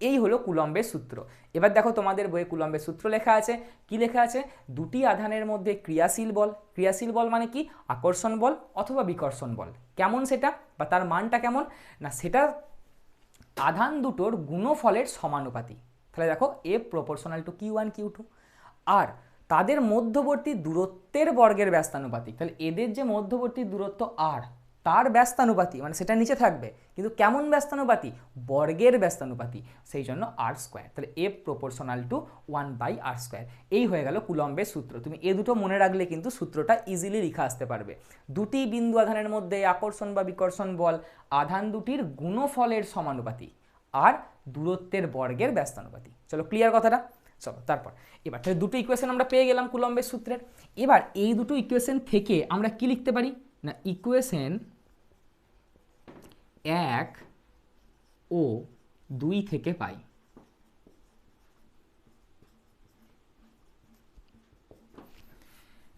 এই হলো কুলম্বের সূত্র। এবার দেখো তোমাদের বইয়ে কুলম্বের সূত্র লেখা আছে, কি লেখা আছে, দুটি আধানের মধ্যে ক্রিয়াশীল বল, ক্রিয়াশীল বল মানে কি আকর্ষণ বল অথবা বিকর্ষণ বল, কেমন সেটা বা তার মানটা কেমন না, সেটা আধান দুটোর গুণফলের সমানুপাতি। তাহলে দেখো F proportional to Q1 Q2, আর তাদের মধ্যবর্তী দূরত্বের বর্গের ব্যস্তানুপাতিক। তাহলে এদের যে মধ্যবর্তী দূরত্ব আর তার ব্যস্তানুপাতি, মানে সেটা নিচে থাকবে কিন্তু কেমন ব্যস্তানুপাতি, বর্গের ব্যস্তানুপাতি, সেই জন্য r²। তাহলে এফ প্রপোর্শনাল টু 1/r²। এই হয়ে গেল কুলম্বের সূত্র। তুমি এ দুটো মনে রাখলে কিন্তু সূত্রটা ইজিলি লিখে আসতে পারবে। দুটি বিন্দু আধানের মধ্যে আকর্ষণ বা বিকর্ষণ বল আধান দুটির গুণফলের সমানুপাতি আর দূরত্বের বর্গের ব্যস্তানুপাতি। চলো ক্লিয়ার কথাটা। চলো তারপর এবার তাহলে দুটো ইকুয়েশন আমরা পেয়ে গেলাম কুলম্বের সূত্রের। এবার এই দুটো ইকুয়েশন থেকে আমরা কি লিখতে পারি না, ইকুয়েশন 1 ও 2 থেকে পাই।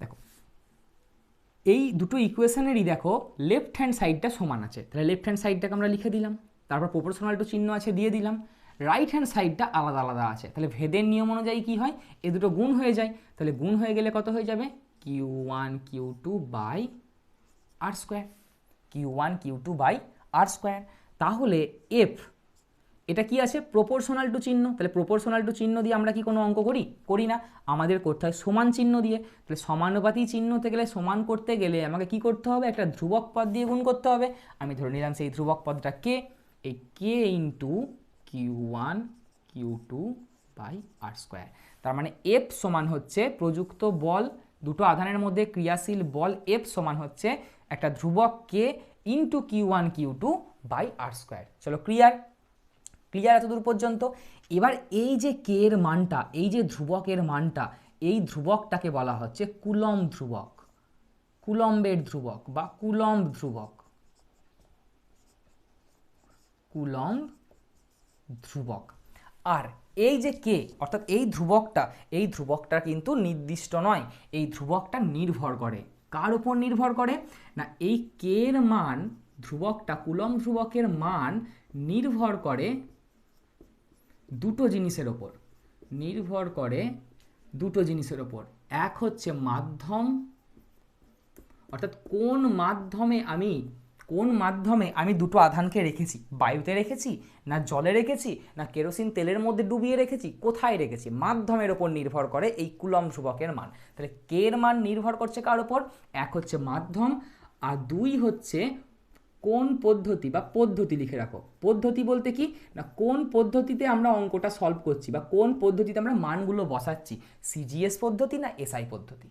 দেখো এই দুটো ইকুয়েশনেরই দেখো লেফট হ্যান্ড সাইডটা সমান আছে, তাহলে লেফট হ্যান্ড সাইডটাকে আমরা লিখে দিলাম, তারপর প্রপোর্শনাল টু চিহ্ন আছে দিয়ে দিলাম। রাইট হ্যান্ড সাইডটা আলাদা আলাদা আছে, তাহলে ভেদের নিয়ম অনুযায়ী কি হয়, এ দুটো গুণ হয়ে যায়। তাহলে গুণ হয়ে গেলে কত হয়ে যাবে, Q1 Q2/r², Q1 Q2/r²। তাহলে এফ এটা কি আছে, প্রপোর্শনাল টু চিহ্ন, তাহলে প্রপোর্শনাল টু চিহ্ন দিয়ে আমরা কি কোনো অঙ্ক করি না, আমাদের করতে হয় সমান চিহ্ন দিয়ে। তাহলে সমানুপাতি চিহ্ন হতে গেলে, সমান করতে গেলে আমাকে কি করতে হবে, একটা ধ্রুবক পদ দিয়ে গুণ করতে হবে। আমি ধরে নিলাম সেই ধ্রুবক পদটা কে, এই কে ইন্টু Q1 Q2/r²। তার মানে এফ সমান হচ্ছে প্রযুক্ত বল, দুটো আধানের মধ্যে ক্রিয়াশীল বল এফ সমান হচ্ছে একটা ধ্রুবক কে ইন্টু Q1 Q2/r²। চলো ক্লিয়ার, ক্লিয়ার এতদূর পর্যন্ত। এবার এই যে কে এর মানটা, এই যে ধ্রুবকের মানটা, এই ধ্রুবকটাকে বলা হচ্ছে কুলম্ব ধ্রুবক, কুলম্বের ধ্রুবক বা কুলম্ব ধ্রুবক, কুলম্ব ধ্রুবক। আর এই যে কে অর্থাৎ এই ধ্রুবকটা কিন্তু নির্দিষ্ট নয়, এই ধ্রুবকটা নির্ভর করে কার উপর নির্ভর করে না, এই কে এর মান, ধ্রুবকটা কুলম্ব ধ্রুবকের মান নির্ভর করে দুটো জিনিসের ওপর, নির্ভর করে দুটো জিনিসের ওপর। এক হচ্ছে মাধ্যম, অর্থাৎ কোন মাধ্যমে আমি দুটো আধানকে রেখেছি, বায়ুতে রেখেছি না জলে রেখেছি না কেরোসিন তেলের মধ্যে ডুবিয়ে রেখেছি, কোথায় রেখেছি, মাধ্যমের ওপর নির্ভর করে এই কুলম্ব ধ্রুবকের মান। তাহলে কে এর মান নির্ভর করছে কার ওপর, এক হচ্ছে মাধ্যম আর দুই হচ্ছে কোন পদ্ধতি বা পদ্ধতি। লিখে রাখো, পদ্ধতি বলতে কি না কোন পদ্ধতিতে আমরা অঙ্কটা সলভ করছি বা কোন পদ্ধতিতে আমরা মানগুলো বসাচ্ছি, সিজিএস পদ্ধতি না এসআই পদ্ধতি।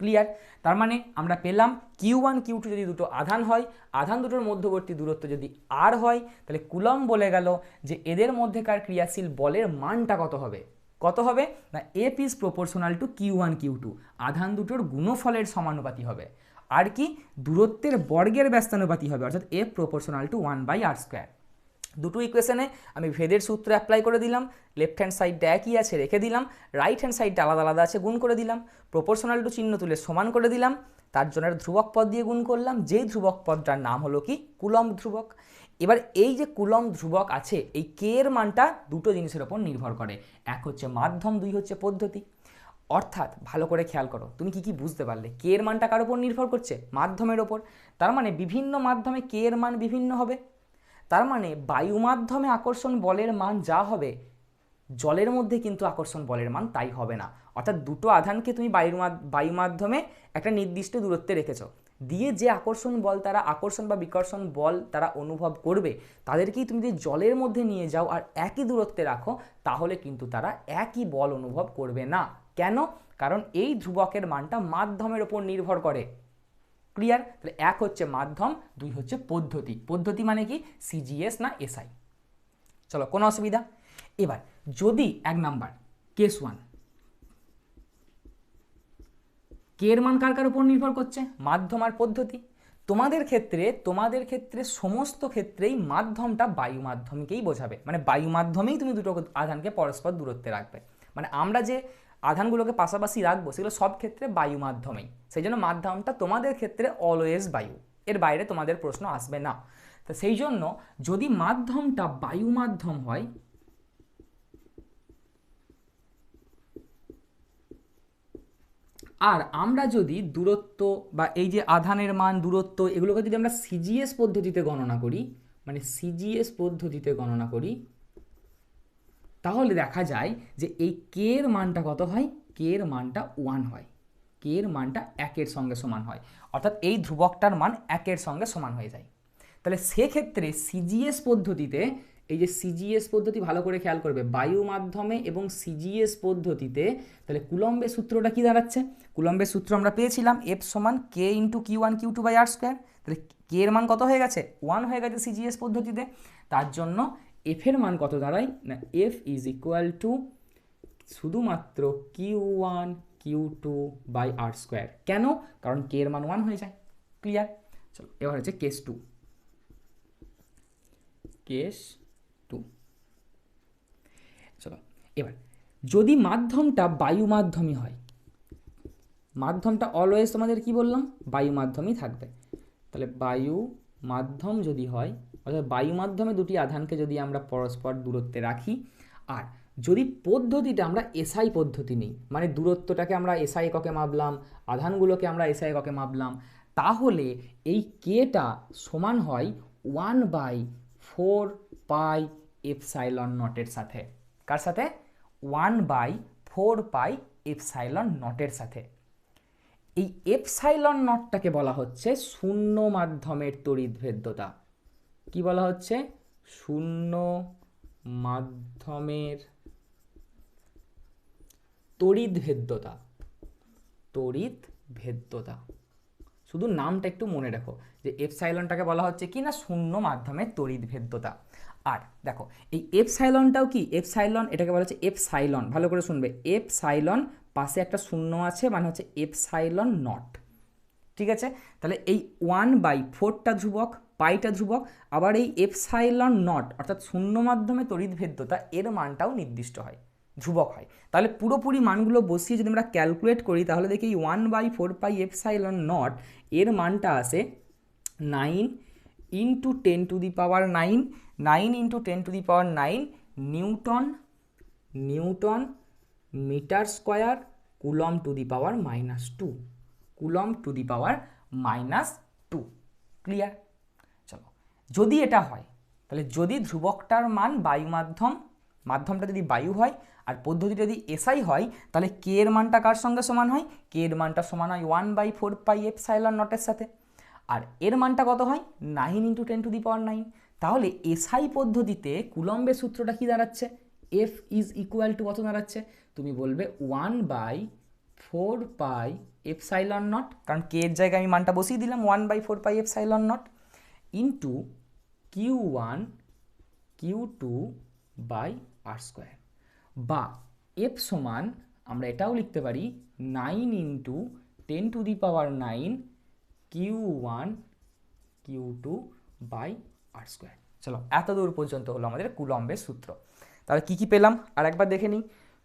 ক্লিয়ার? তার মানে আমরা পেলাম Q1 Q2 যদি দুটো আধান হয়, আধান দুটোর মধ্যবর্তী দূরত্ব যদি r হয়, তাহলে কুলম্ব বলে গেল যে এদের মধ্যেকার ক্রিয়াশীল বলের মানটা কত হবে না F is proportional to Q1 Q2, আধান দুটোর গুণফলের সমানুপাতি হবে। আর কি, দূরত্বের বর্গের ব্যস্তানুপাতি হবে, অর্থাৎ এফ প্রপোর্শনাল টু 1/r²। দুটো ইকুয়েশনে আমি ভেদের সূত্র অ্যাপ্লাই করে দিলাম, লেফট হ্যান্ড সাইডটা একই আছে রেখে দিলাম, রাইট হ্যান্ড সাইডটা আলাদা আলাদা আছে গুণ করে দিলাম, প্রপোর্শনাল টু চিহ্ন তুলে সমান করে দিলাম, তার জন্য একটা ধ্রুবক পদ দিয়ে গুণ করলাম, যেই ধ্রুবক পদটার নাম হলো কি কুলম্ব ধ্রুবক। এবার এই যে কুলম্ব ধ্রুবক আছে, এই কে এর মানটা দুটো জিনিসের ওপর নির্ভর করে, এক হচ্ছে মাধ্যম, দুই হচ্ছে পদ্ধতি। অর্থাৎ ভালো করে খেয়াল করো, তুমি কি বুঝতে পারলে, কে এর মানটা কার ওপর নির্ভর করছে, মাধ্যমের ওপর। তার মানে বিভিন্ন মাধ্যমে কে এর মান বিভিন্ন হবে। তার মানে বায়ু মাধ্যমে আকর্ষণ বলের মান যা হবে জলের মধ্যে কিন্তু আকর্ষণ বলের মান তাই হবে না। অর্থাৎ দুটো আধানকে তুমি বায়ু মাধ্যমে একটা নির্দিষ্ট দূরত্বে রেখেছো, দিয়ে যে আকর্ষণ বল তারা আকর্ষণ বা বিকর্ষণ বল তারা অনুভব করবে, তাদেরকেই তুমি যদি জলের মধ্যে নিয়ে যাও আর একই দূরত্বে রাখো, তাহলে কিন্তু তারা একই বল অনুভব করবে না। কেন? কারণ এই ধ্রুবকের মানটা মাধ্যমের ওপর নির্ভর করে। ক্লিয়ার? তাহলে এক হচ্ছে মাধ্যম, দুই হচ্ছে পদ্ধতি। পদ্ধতি মানে কি? সিজিএস না এসআই। চলো, কোনো অসুবিধা? এবার যদি 1 নাম্বার কেস 1, কে এর মান কার কার উপর নির্ভর করছে? মাধ্যম আর পদ্ধতি। তোমাদের ক্ষেত্রে সমস্ত ক্ষেত্রেই মাধ্যমটা বায়ু মাধ্যমকেই বোঝাবে, মানে বায়ু মাধ্যমেই তুমি দুটো আধানকে পরস্পর দূরত্বে রাখবে। মানে আমরা যে আধানগুলোকে পাশাপাশি রাখবো সেগুলো সব ক্ষেত্রে বায়ু মাধ্যমেই, সেই জন্য মাধ্যমটা তোমাদের ক্ষেত্রে অলওয়েজ বায়ু, এর বাইরে তোমাদের প্রশ্ন আসবে না। তো সেই জন্য যদি মাধ্যমটা বায়ু মাধ্যম হয়, আর আমরা যদি দূরত্ব বা এই যে আধানের মান, দূরত্ব, এগুলোকে যদি আমরা সিজিএস পদ্ধতিতে গণনা করি, মানে সিজিএস পদ্ধতিতে গণনা করি, তাহলে দেখা যায় যে এই কে এর মানটা কত হয়? কে এর মানটা 1 হয়। কে এর মানটা 1-এর সঙ্গে সমান হয়, অর্থাৎ এই ধ্রুবকটার মান 1-এর সঙ্গে সমান হয়ে যায়। তাহলে সেক্ষেত্রে সিজিএস পদ্ধতিতে, এই যে সিজিএস পদ্ধতি ভালো করে খেয়াল করবে, বায়ু মাধ্যমে এবং সিজিএস পদ্ধতিতে, তাহলে কুলম্বের সূত্রটা কি দাঁড়াচ্ছে? কুলম্বের সূত্র আমরা পেয়েছিলাম F সমান K into Q1 Q2 by R square. তাহলে কে এর মান কত হয়ে গেছে? 1 হয়ে গেছে সিজিএস পদ্ধতিতে। তার জন্য এফ এর মান কত দাঁড়ায় না? এফ ইজ ইকুয়াল টু শুধুমাত্র Q1 Q2 by R square. কেন? কারণ কে এর মান 1 হয়ে যায়। ক্লিয়ার? চলো, এবার হচ্ছে কেস 2। কেস 2, চলো এবার যদি মাধ্যমটা বায়ু মাধ্যমই হয়, মাধ্যমটা অলওয়েজ তোমাদের কি বললাম? বায়ু মাধ্যমই থাকবে। তাহলে বায়ু মাধ্যম যদি হয়, অর্থাৎ বায়ু মাধ্যমে দুটি আধানকে যদি আমরা পরস্পর দূরত্বে রাখি, আর যদি পদ্ধতিটা আমরা এসআই পদ্ধতি নিই, মানে দূরত্বটাকে আমরা এসআই এককে মাপলাম, আধানগুলোকে আমরা এসআই এককে মাপলাম, তাহলে এই কেটা সমান হয় 1/4 এপসাইলন নটের সাথে। কার সাথে? 1/4 এপসাইলন নটের সাথে। এই এপসাইলন নটটাকে বলা হচ্ছে শূন্য মাধ্যমের তড়িৎভেদ্যতা। কি বলা হচ্ছে? শূন্য মাধ্যমের তড়িৎভেদ্যতা। তড়িৎভেদ্যতা, শুধু নামটা একটু মনে রাখো যে এপসাইলনটাকে বলা হচ্ছে কি না? শূন্য মাধ্যমের তড়িৎভেদ্যতা। আর দেখো এই এপসাইলনটাও কি? এপসাইলন, এটাকে বলা হচ্ছে এপসাইলন। ভালো করে শুনবে, এপসাইলন পাশে একটা শূন্য আছে, মানে হচ্ছে এপসাইলন নট। ঠিক আছে? তাহলে এই 1/4টা ধ্রুবক, পাইটা ধ্রুবক, আবার এই এপসাইলন নট অর্থাৎ শূন্য মাধ্যমে তড়িৎভেদ্যতা, এর মানটাও নির্দিষ্ট হয়, ধ্রুবক হয়। তাহলে পুরোপুরি মানগুলো বসিয়ে যদি আমরা ক্যালকুলেট করি, তাহলে দেখি এই 1/4 এপসাইলন নট এর মানটা আসে 9 into 10⁹, 9 into 10⁹ newton metre square coulomb to the power -2, coulomb to the power -2। Clear? চলো, যদি এটা হয়, তাহলে যদি ধ্রুবকটার মান বায়ু মাধ্যম, মাধ্যমটা যদি বায়ু হয় আর পদ্ধতিটা যদি এসআই হয়, তাহলে কে এর মানটা কার সঙ্গে সমান হয়? কে এর মানটা সমান হয় 1/4 এপসাইলন নটের সাথে। আর এর মানটা কত হয়? 9 ইন্টু 10⁹। তাহলে এসআই পদ্ধতিতে কুলম্বের সূত্রটা কি দাঁড়াচ্ছে? এফ ইজ ইকুয়াল টু কত দাঁড়াচ্ছে? তুমি বলবে 1/4 এপসাইলন নট, কারণ কে এর জায়গায় আমি মানটা বসিয়ে দিলাম 1/4 epsilon naught, into Q1 Q2 by R square. বা এফ সমান আমরা এটাও লিখতে পারি 9 into 10⁹ Q1 Q2 by R square. চলো, এত দূর পর্যন্ত হলো আমাদের কুলম্বের সূত্র। তাহলে কি কি পেলাম আর একবার দেখে নিই।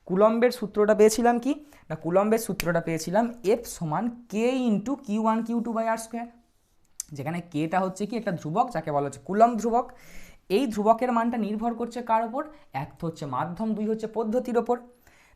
কুলম্বের সূত্রটা পেয়েছিলাম কি না? কুলম্বের সূত্রটা পেয়েছিলাম F সমান K into Q1 Q2 by R square, যেখানে কেটা হচ্ছে কি? একটা ধ্রুবক, যাকে বলা হচ্ছে কুলম্ব ধ্রুবক। এই ধ্রুবকের মানটা নির্ভর করছে কার ওপর? এক তো হচ্ছে মাধ্যম, দুই হচ্ছে পদ্ধতির ওপর।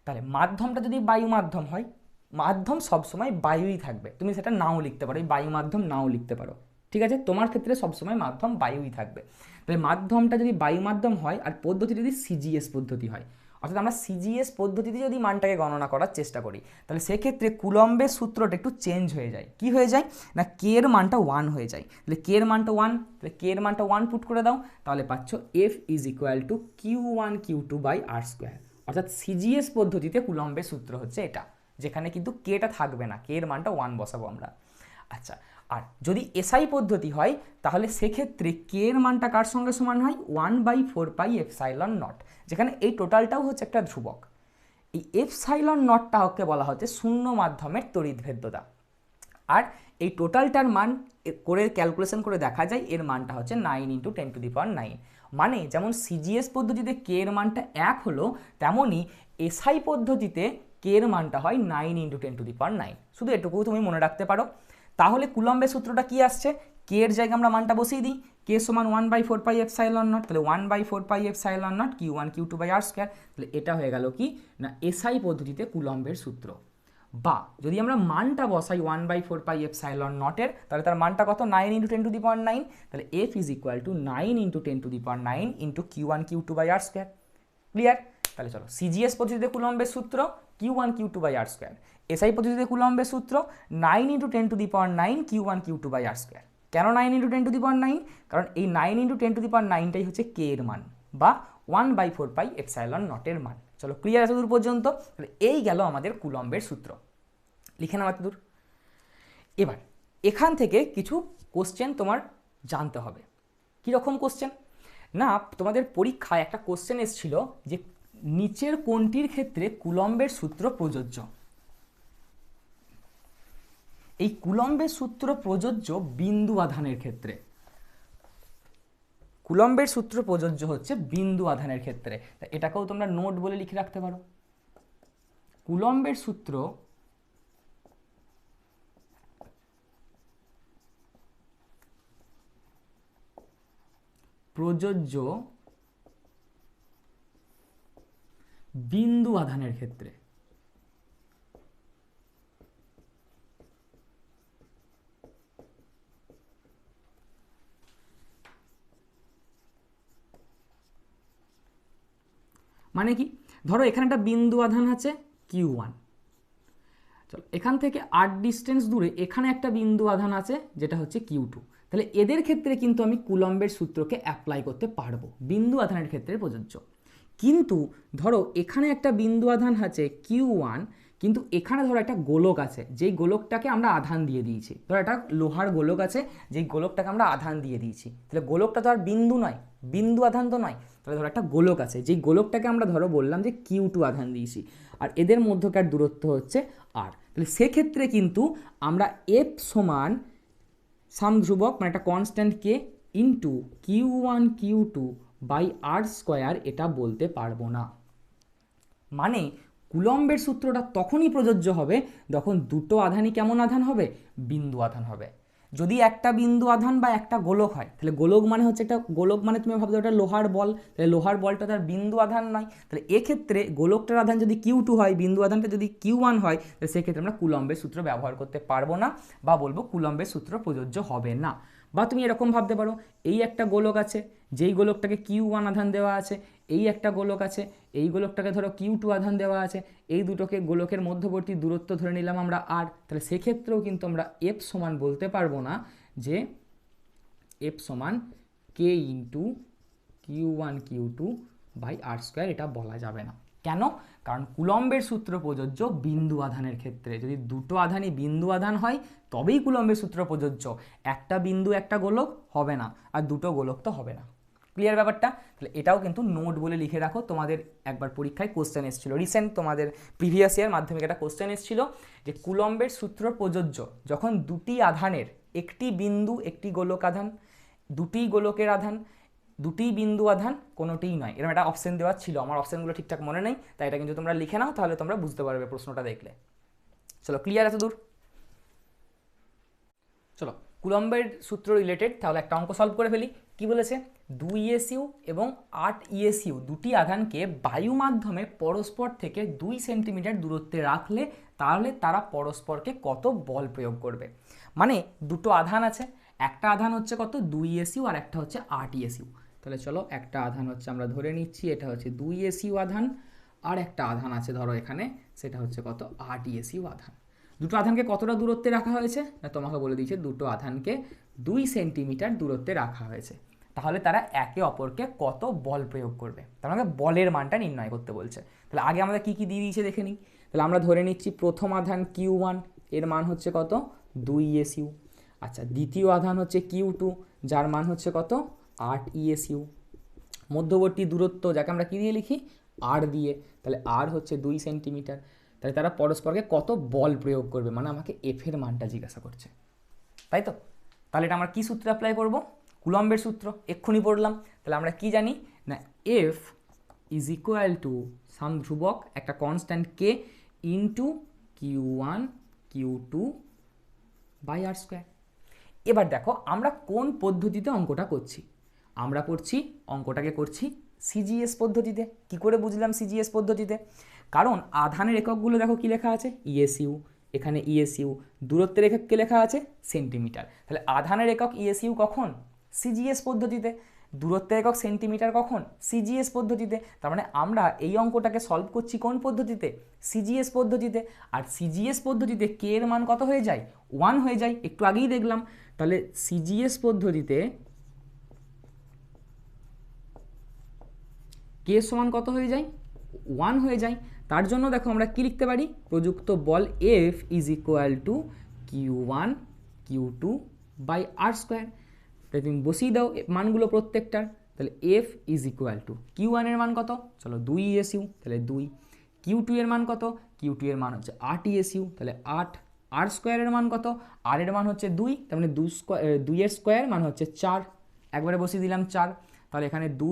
তাহলে মাধ্যমটা যদি বায়ু মাধ্যম হয়, মাধ্যম সবসময় বায়ুই থাকবে, তুমি সেটা নাও লিখতে পারো, এই বায়ু মাধ্যম নাও লিখতে পারো। ঠিক আছে? তোমার ক্ষেত্রে সবসময় মাধ্যম বায়ুই থাকবে। তাহলে মাধ্যমটা যদি বায়ু মাধ্যম হয় আর পদ্ধতি যদি সিজিএস পদ্ধতি হয়, অর্থাৎ আমরা সিজিএস পদ্ধতিতে যদি মানটাকে গণনা করার চেষ্টা করি তাহলে সেক্ষেত্রে কুলম্বের সূত্রটা একটু চেঞ্জ হয়ে যায়। কি হয়ে যায় না, কে এর মানটা 1 হয়ে যায়। তাহলে কে এর মানটা 1, তাহলে কে এর মানটা 1 পুট করে দাও, তাহলে পাচ্ছ F is equal to Q1 Q2 by R square. অর্থাৎ সিজিএস পদ্ধতিতে কুলম্বের সূত্র হচ্ছে এটা, যেখানে কিন্তু কেটা থাকবে না, কে এর মানটা 1 বসাবো আমরা। আচ্ছা, আর যদি এসআই পদ্ধতি হয় তাহলে সেক্ষেত্রে কে এর মানটা কার সঙ্গে সমান হয়, 1/4 পাই এপসাইলন নট, যেখানে এই টোটালটাও হচ্ছে একটা ধ্রুবক। এই এপসাইলন নটটাকে বলা হচ্ছে শূন্য মাধ্যমের তড়িৎভেদ্যতা। আর এই টোটালটার মান করে ক্যালকুলেশন করে দেখা যায় এর মানটা হচ্ছে 9 × 10⁹। মানে যেমন সিজিএস পদ্ধতিতে কে এর মানটা 1 হলো, তেমনই এসআই পদ্ধতিতে কে এর মানটা হয় 9 × 10⁹। শুধু এটুকু তুমি মনে রাখতে পারো। তাহলে কুলম্বের সূত্রটা কি আসছে, কে এর জায়গায় আমরা মানটা বসিয়ে দিই, কে সমান 1/4 পাই এপসাইলন নট, তাহলে 1/4 pi epsilon naught Q1 Q2 by R square. তাহলে এটা হয়ে গেল কি না এসআই পদ্ধতিতে কুলম্বের সূত্র। বা যদি আমরা মানটা বসাই 1/4 পাই এপসাইলন নটের, তাহলে তার মানটা কত, 9 × 10⁹। তাহলে F is equal to 9 × 10⁹ into Q1 Q2 by R square. Clear? তাহলে চলো, সিজিএস পদ্ধতিতে কুলম্বের সূত্র Q1 Q2 by R square, SI পদ্ধতিতে কুলম্বের সূত্র 9 × 10⁹ Q1 Q2 by R square. কেন 9 × 10⁹? কারণ এই 9 × 10⁹টাই হচ্ছে কে এর মান বা 1/4 পাই এপসাইলন নটের মান। চলো, ক্লিয়ার আছে দূর পর্যন্ত? তাহলে এই গেল আমাদের কুলম্বের সূত্র, লিখে নাও দূর। এবার এখান থেকে কিছু কোশ্চেন তোমার জানতে হবে। কীরকম কোশ্চেন না, তোমাদের পরীক্ষায় একটা কোশ্চেন এসেছিল যে নিচের কোনটির ক্ষেত্রে কুলম্বের সূত্র প্রযোজ্য। এই কুলম্বের সূত্র প্রযোজ্য বিন্দু আধানের ক্ষেত্রে। কুলম্বের সূত্র প্রযোজ্য হচ্ছে বিন্দু আধানের ক্ষেত্রে। এটাকেও তোমরা নোট বলে লিখে রাখতে পারো। কুলম্বের সূত্র প্রযোজ্য বিন্দু আধানের ক্ষেত্রে। মানে কি, ধরো এখানে একটা বিন্দু আধান আছে Q1, চলো এখান থেকে 8 ডিস্টেন্স দূরে এখানে একটা বিন্দু আধান আছে যেটা হচ্ছে Q2। তাহলে এদের ক্ষেত্রে কিন্তু আমি কুলম্বের সূত্রকে অ্যাপ্লাই করতে পারবো, বিন্দু আধানের ক্ষেত্রে প্রযোজ্য। কিন্তু ধরো এখানে একটা বিন্দু আধান আছে Q1, কিন্তু এখানে ধরো একটা গোলক আছে, যেই গোলকটাকে আমরা আধান দিয়ে দিয়েছি। ধরো একটা লোহার গোলক আছে, যেই গোলকটাকে আমরা আধান দিয়ে দিয়েছি। তাহলে গোলকটা তো আর বিন্দু নয়, বিন্দু আধান তো নয়। তাহলে ধরো একটা গোলক আছে, যেই গোলকটাকে আমরা ধরো বললাম যে Q2 আধান দিয়েছি, আর এদের মধ্যকার দূরত্ব হচ্ছে R। তাহলে সেক্ষেত্রে কিন্তু আমরা F সমান সামধ্রুবক, মানে একটা constant K into Q1 Q2 by R square এটা বলতে পারবো না। মানে কুলম্বের সূত্রটা তখনই প্রযোজ্য হবে যখন দুটো আধানই কেমন আধান হবে, বিন্দু আধান হবে। যদি একটা বিন্দু আধান বা একটা গোলক হয়, তাহলে গোলক মানে হচ্ছে একটা গোলক, মানে তুমি ভাবছো ওটা লোহার বল, তাহলে লোহার বলটা তার বিন্দু আধান নয়। তাহলে এক্ষেত্রে গোলকটার আধান যদি Q2 হয়, বিন্দু আধানটা যদি Q1 হয়, তাহলে সেক্ষেত্রে আমরা কুলম্বের সূত্র ব্যবহার করতে পারবো না, বা বলবো কুলম্বের সূত্র প্রযোজ্য হবে না। বা তুমি এরকম ভাবতে পারো, এই একটা গোলক আছে, যেই গোলকটাকে Q1 আধান দেওয়া আছে, এই একটা গোলক আছে, এই গোলকটাকে ধরো Q2 আধান দেওয়া আছে, এই দুটোকে গোলকের মধ্যবর্তী দূরত্ব ধরে নিলাম আমরা R। তাহলে সেক্ষেত্রেও কিন্তু আমরা F সমান বলতে পারবো না যে F সমান K into Q1 Q2 by R square, এটা বলা যাবে না। কেন? কারণ কুলম্বের সূত্র প্রযোজ্য বিন্দু আধানের ক্ষেত্রে। যদি দুটো আধানই বিন্দু আধান হয় তবেই কুলম্বের সূত্র প্রযোজ্য, একটা বিন্দু একটা গোলক হবে না, আর দুটো গোলক তো হবে না। ক্লিয়ার ব্যাপারটা? তাহলে এটাও কিন্তু নোট বলে লিখে রাখো। তোমাদের একবার পরীক্ষায় কোশ্চেন এসেছিল, রিসেন্ট তোমাদের প্রিভিয়াস ইয়ার মাধ্যমিক একটা কোশ্চেন এসেছিল যে কুলম্বের সূত্র প্রযোজ্য যখন দুটি আধানের, একটি বিন্দু একটি গোলক আধান, দুটি গোলকের আধান, দুটি বিন্দু আধান, কোনোটিই নয়। এরকম একটা অপশন দেওয়া ছিল, আমার অপশনগুলো ঠিকঠাক মনে নেই, তাই এটা কিন্তু তোমরা লিখে নাও, তাহলে তোমরা বুঝতে পারবে প্রশ্নটা দেখলে। চলো, ক্লিয়ার আছে দূর? চলো, কুলম্বের সূত্র রিলেটেড তাহলে একটা অঙ্ক সলভ করে ফেলি। কি বলেছে? 2 ESU এবং 8 ESU দুটি আধানকে বায়ু মাধ্যমে পরস্পর থেকে 2 সেন্টিমিটার দূরত্বে রাখলে তাহলে তারা পরস্পরকে কত বল প্রয়োগ করবে। মানে দুটো আধান আছে, একটা আধান হচ্ছে কত 2 ESU আর একটা হচ্ছে 8 ESU। তাহলে চলো, একটা আধান হচ্ছে আমরা ধরে নিচ্ছি এটা হচ্ছে 2 ESU আধান, আর একটা আধান আছে ধরো এখানে, সেটা হচ্ছে কত RTSU আধান। দুটো আধানকে কতটা দূরত্বে রাখা হয়েছে না তোমাকে বলে দিয়েছে দুটো আধানকে 2 সেন্টিমিটার দূরত্বে রাখা হয়েছে। তাহলে তারা একে অপরকে কত বল প্রয়োগ করবে, তার মানে বলের মানটা নির্ণয় করতে বলছে। তাহলে আগে আমরা কি কি দিয়ে দিয়েছে দেখে নিই। তাহলে আমরা ধরে নিচ্ছি প্রথম আধান Q1 এর মান হচ্ছে কত 2 SU। আচ্ছা, দ্বিতীয় আধান হচ্ছে Q2 যার মান হচ্ছে কত 8 ESU। মধ্যবর্তী দূরত্ব যাকে আমরা কী দিয়ে লিখি R দিয়ে, তাহলে R হচ্ছে 2 সেন্টিমিটার। তাহলে তারা পরস্পরকে কত বল প্রয়োগ করবে, মানে আমাকে F এর মানটা জিজ্ঞাসা করছে, তাই তো। তাহলে এটা আমরা কী সূত্রে অ্যাপ্লাই করব, কুলম্বের সূত্র এক্ষুনি পড়লাম। তাহলে আমরা কি জানি না F ইজ ইকুয়াল টু সাম ধ্রুবক একটা constant K into Q1 Q2 by R square. এবার দেখো আমরা কোন পদ্ধতিতে অঙ্কটা করছি, আমরা করছি অঙ্কটাকে করছি CGS পদ্ধতিতে। কি করে বুঝলাম CGS পদ্ধতিতে, কারণ আধানের এককগুলো দেখো কি লেখা আছে ESU, এখানে ESU, দূরত্বের একক কি লেখা আছে সেন্টিমিটার। তাহলে আধানের একক ESU কখন CGS পদ্ধতিতে, দূরত্বের একক সেন্টিমিটার কখন CGS পদ্ধতিতে। তার মানে আমরা এই অঙ্কটাকে সলভ করছি কোন পদ্ধতিতে CGS পদ্ধতিতে। আর CGS পদ্ধতিতে K এর মান কত হয়ে যায় 1 হয়ে যায়, একটু আগেই দেখলাম। তাহলে CGS পদ্ধতিতে K সমান কত হয়ে যায় 1 হয়ে যায়। তার জন্য দেখো আমরা কি লিখতে পারি, প্রযুক্ত বল F is equal to Q1 Q2 by R square. তাই তুমি বসিয়ে দাও মানগুলো প্রত্যেকটার। তাহলে F is equal to Q1 এর মান কত, চলো 2 ESU, তাহলে 2। Q2 এর মান কত, Q2 এর মান হচ্ছে 8 ESU, তাহলে 8। R স্কোয়ারের মান কত, R এর মান হচ্ছে 2, তার মানে 2 এর স্কোয়ার মান হচ্ছে 4, একবারে বসিয়ে দিলাম 4। তাহলে এখানে 2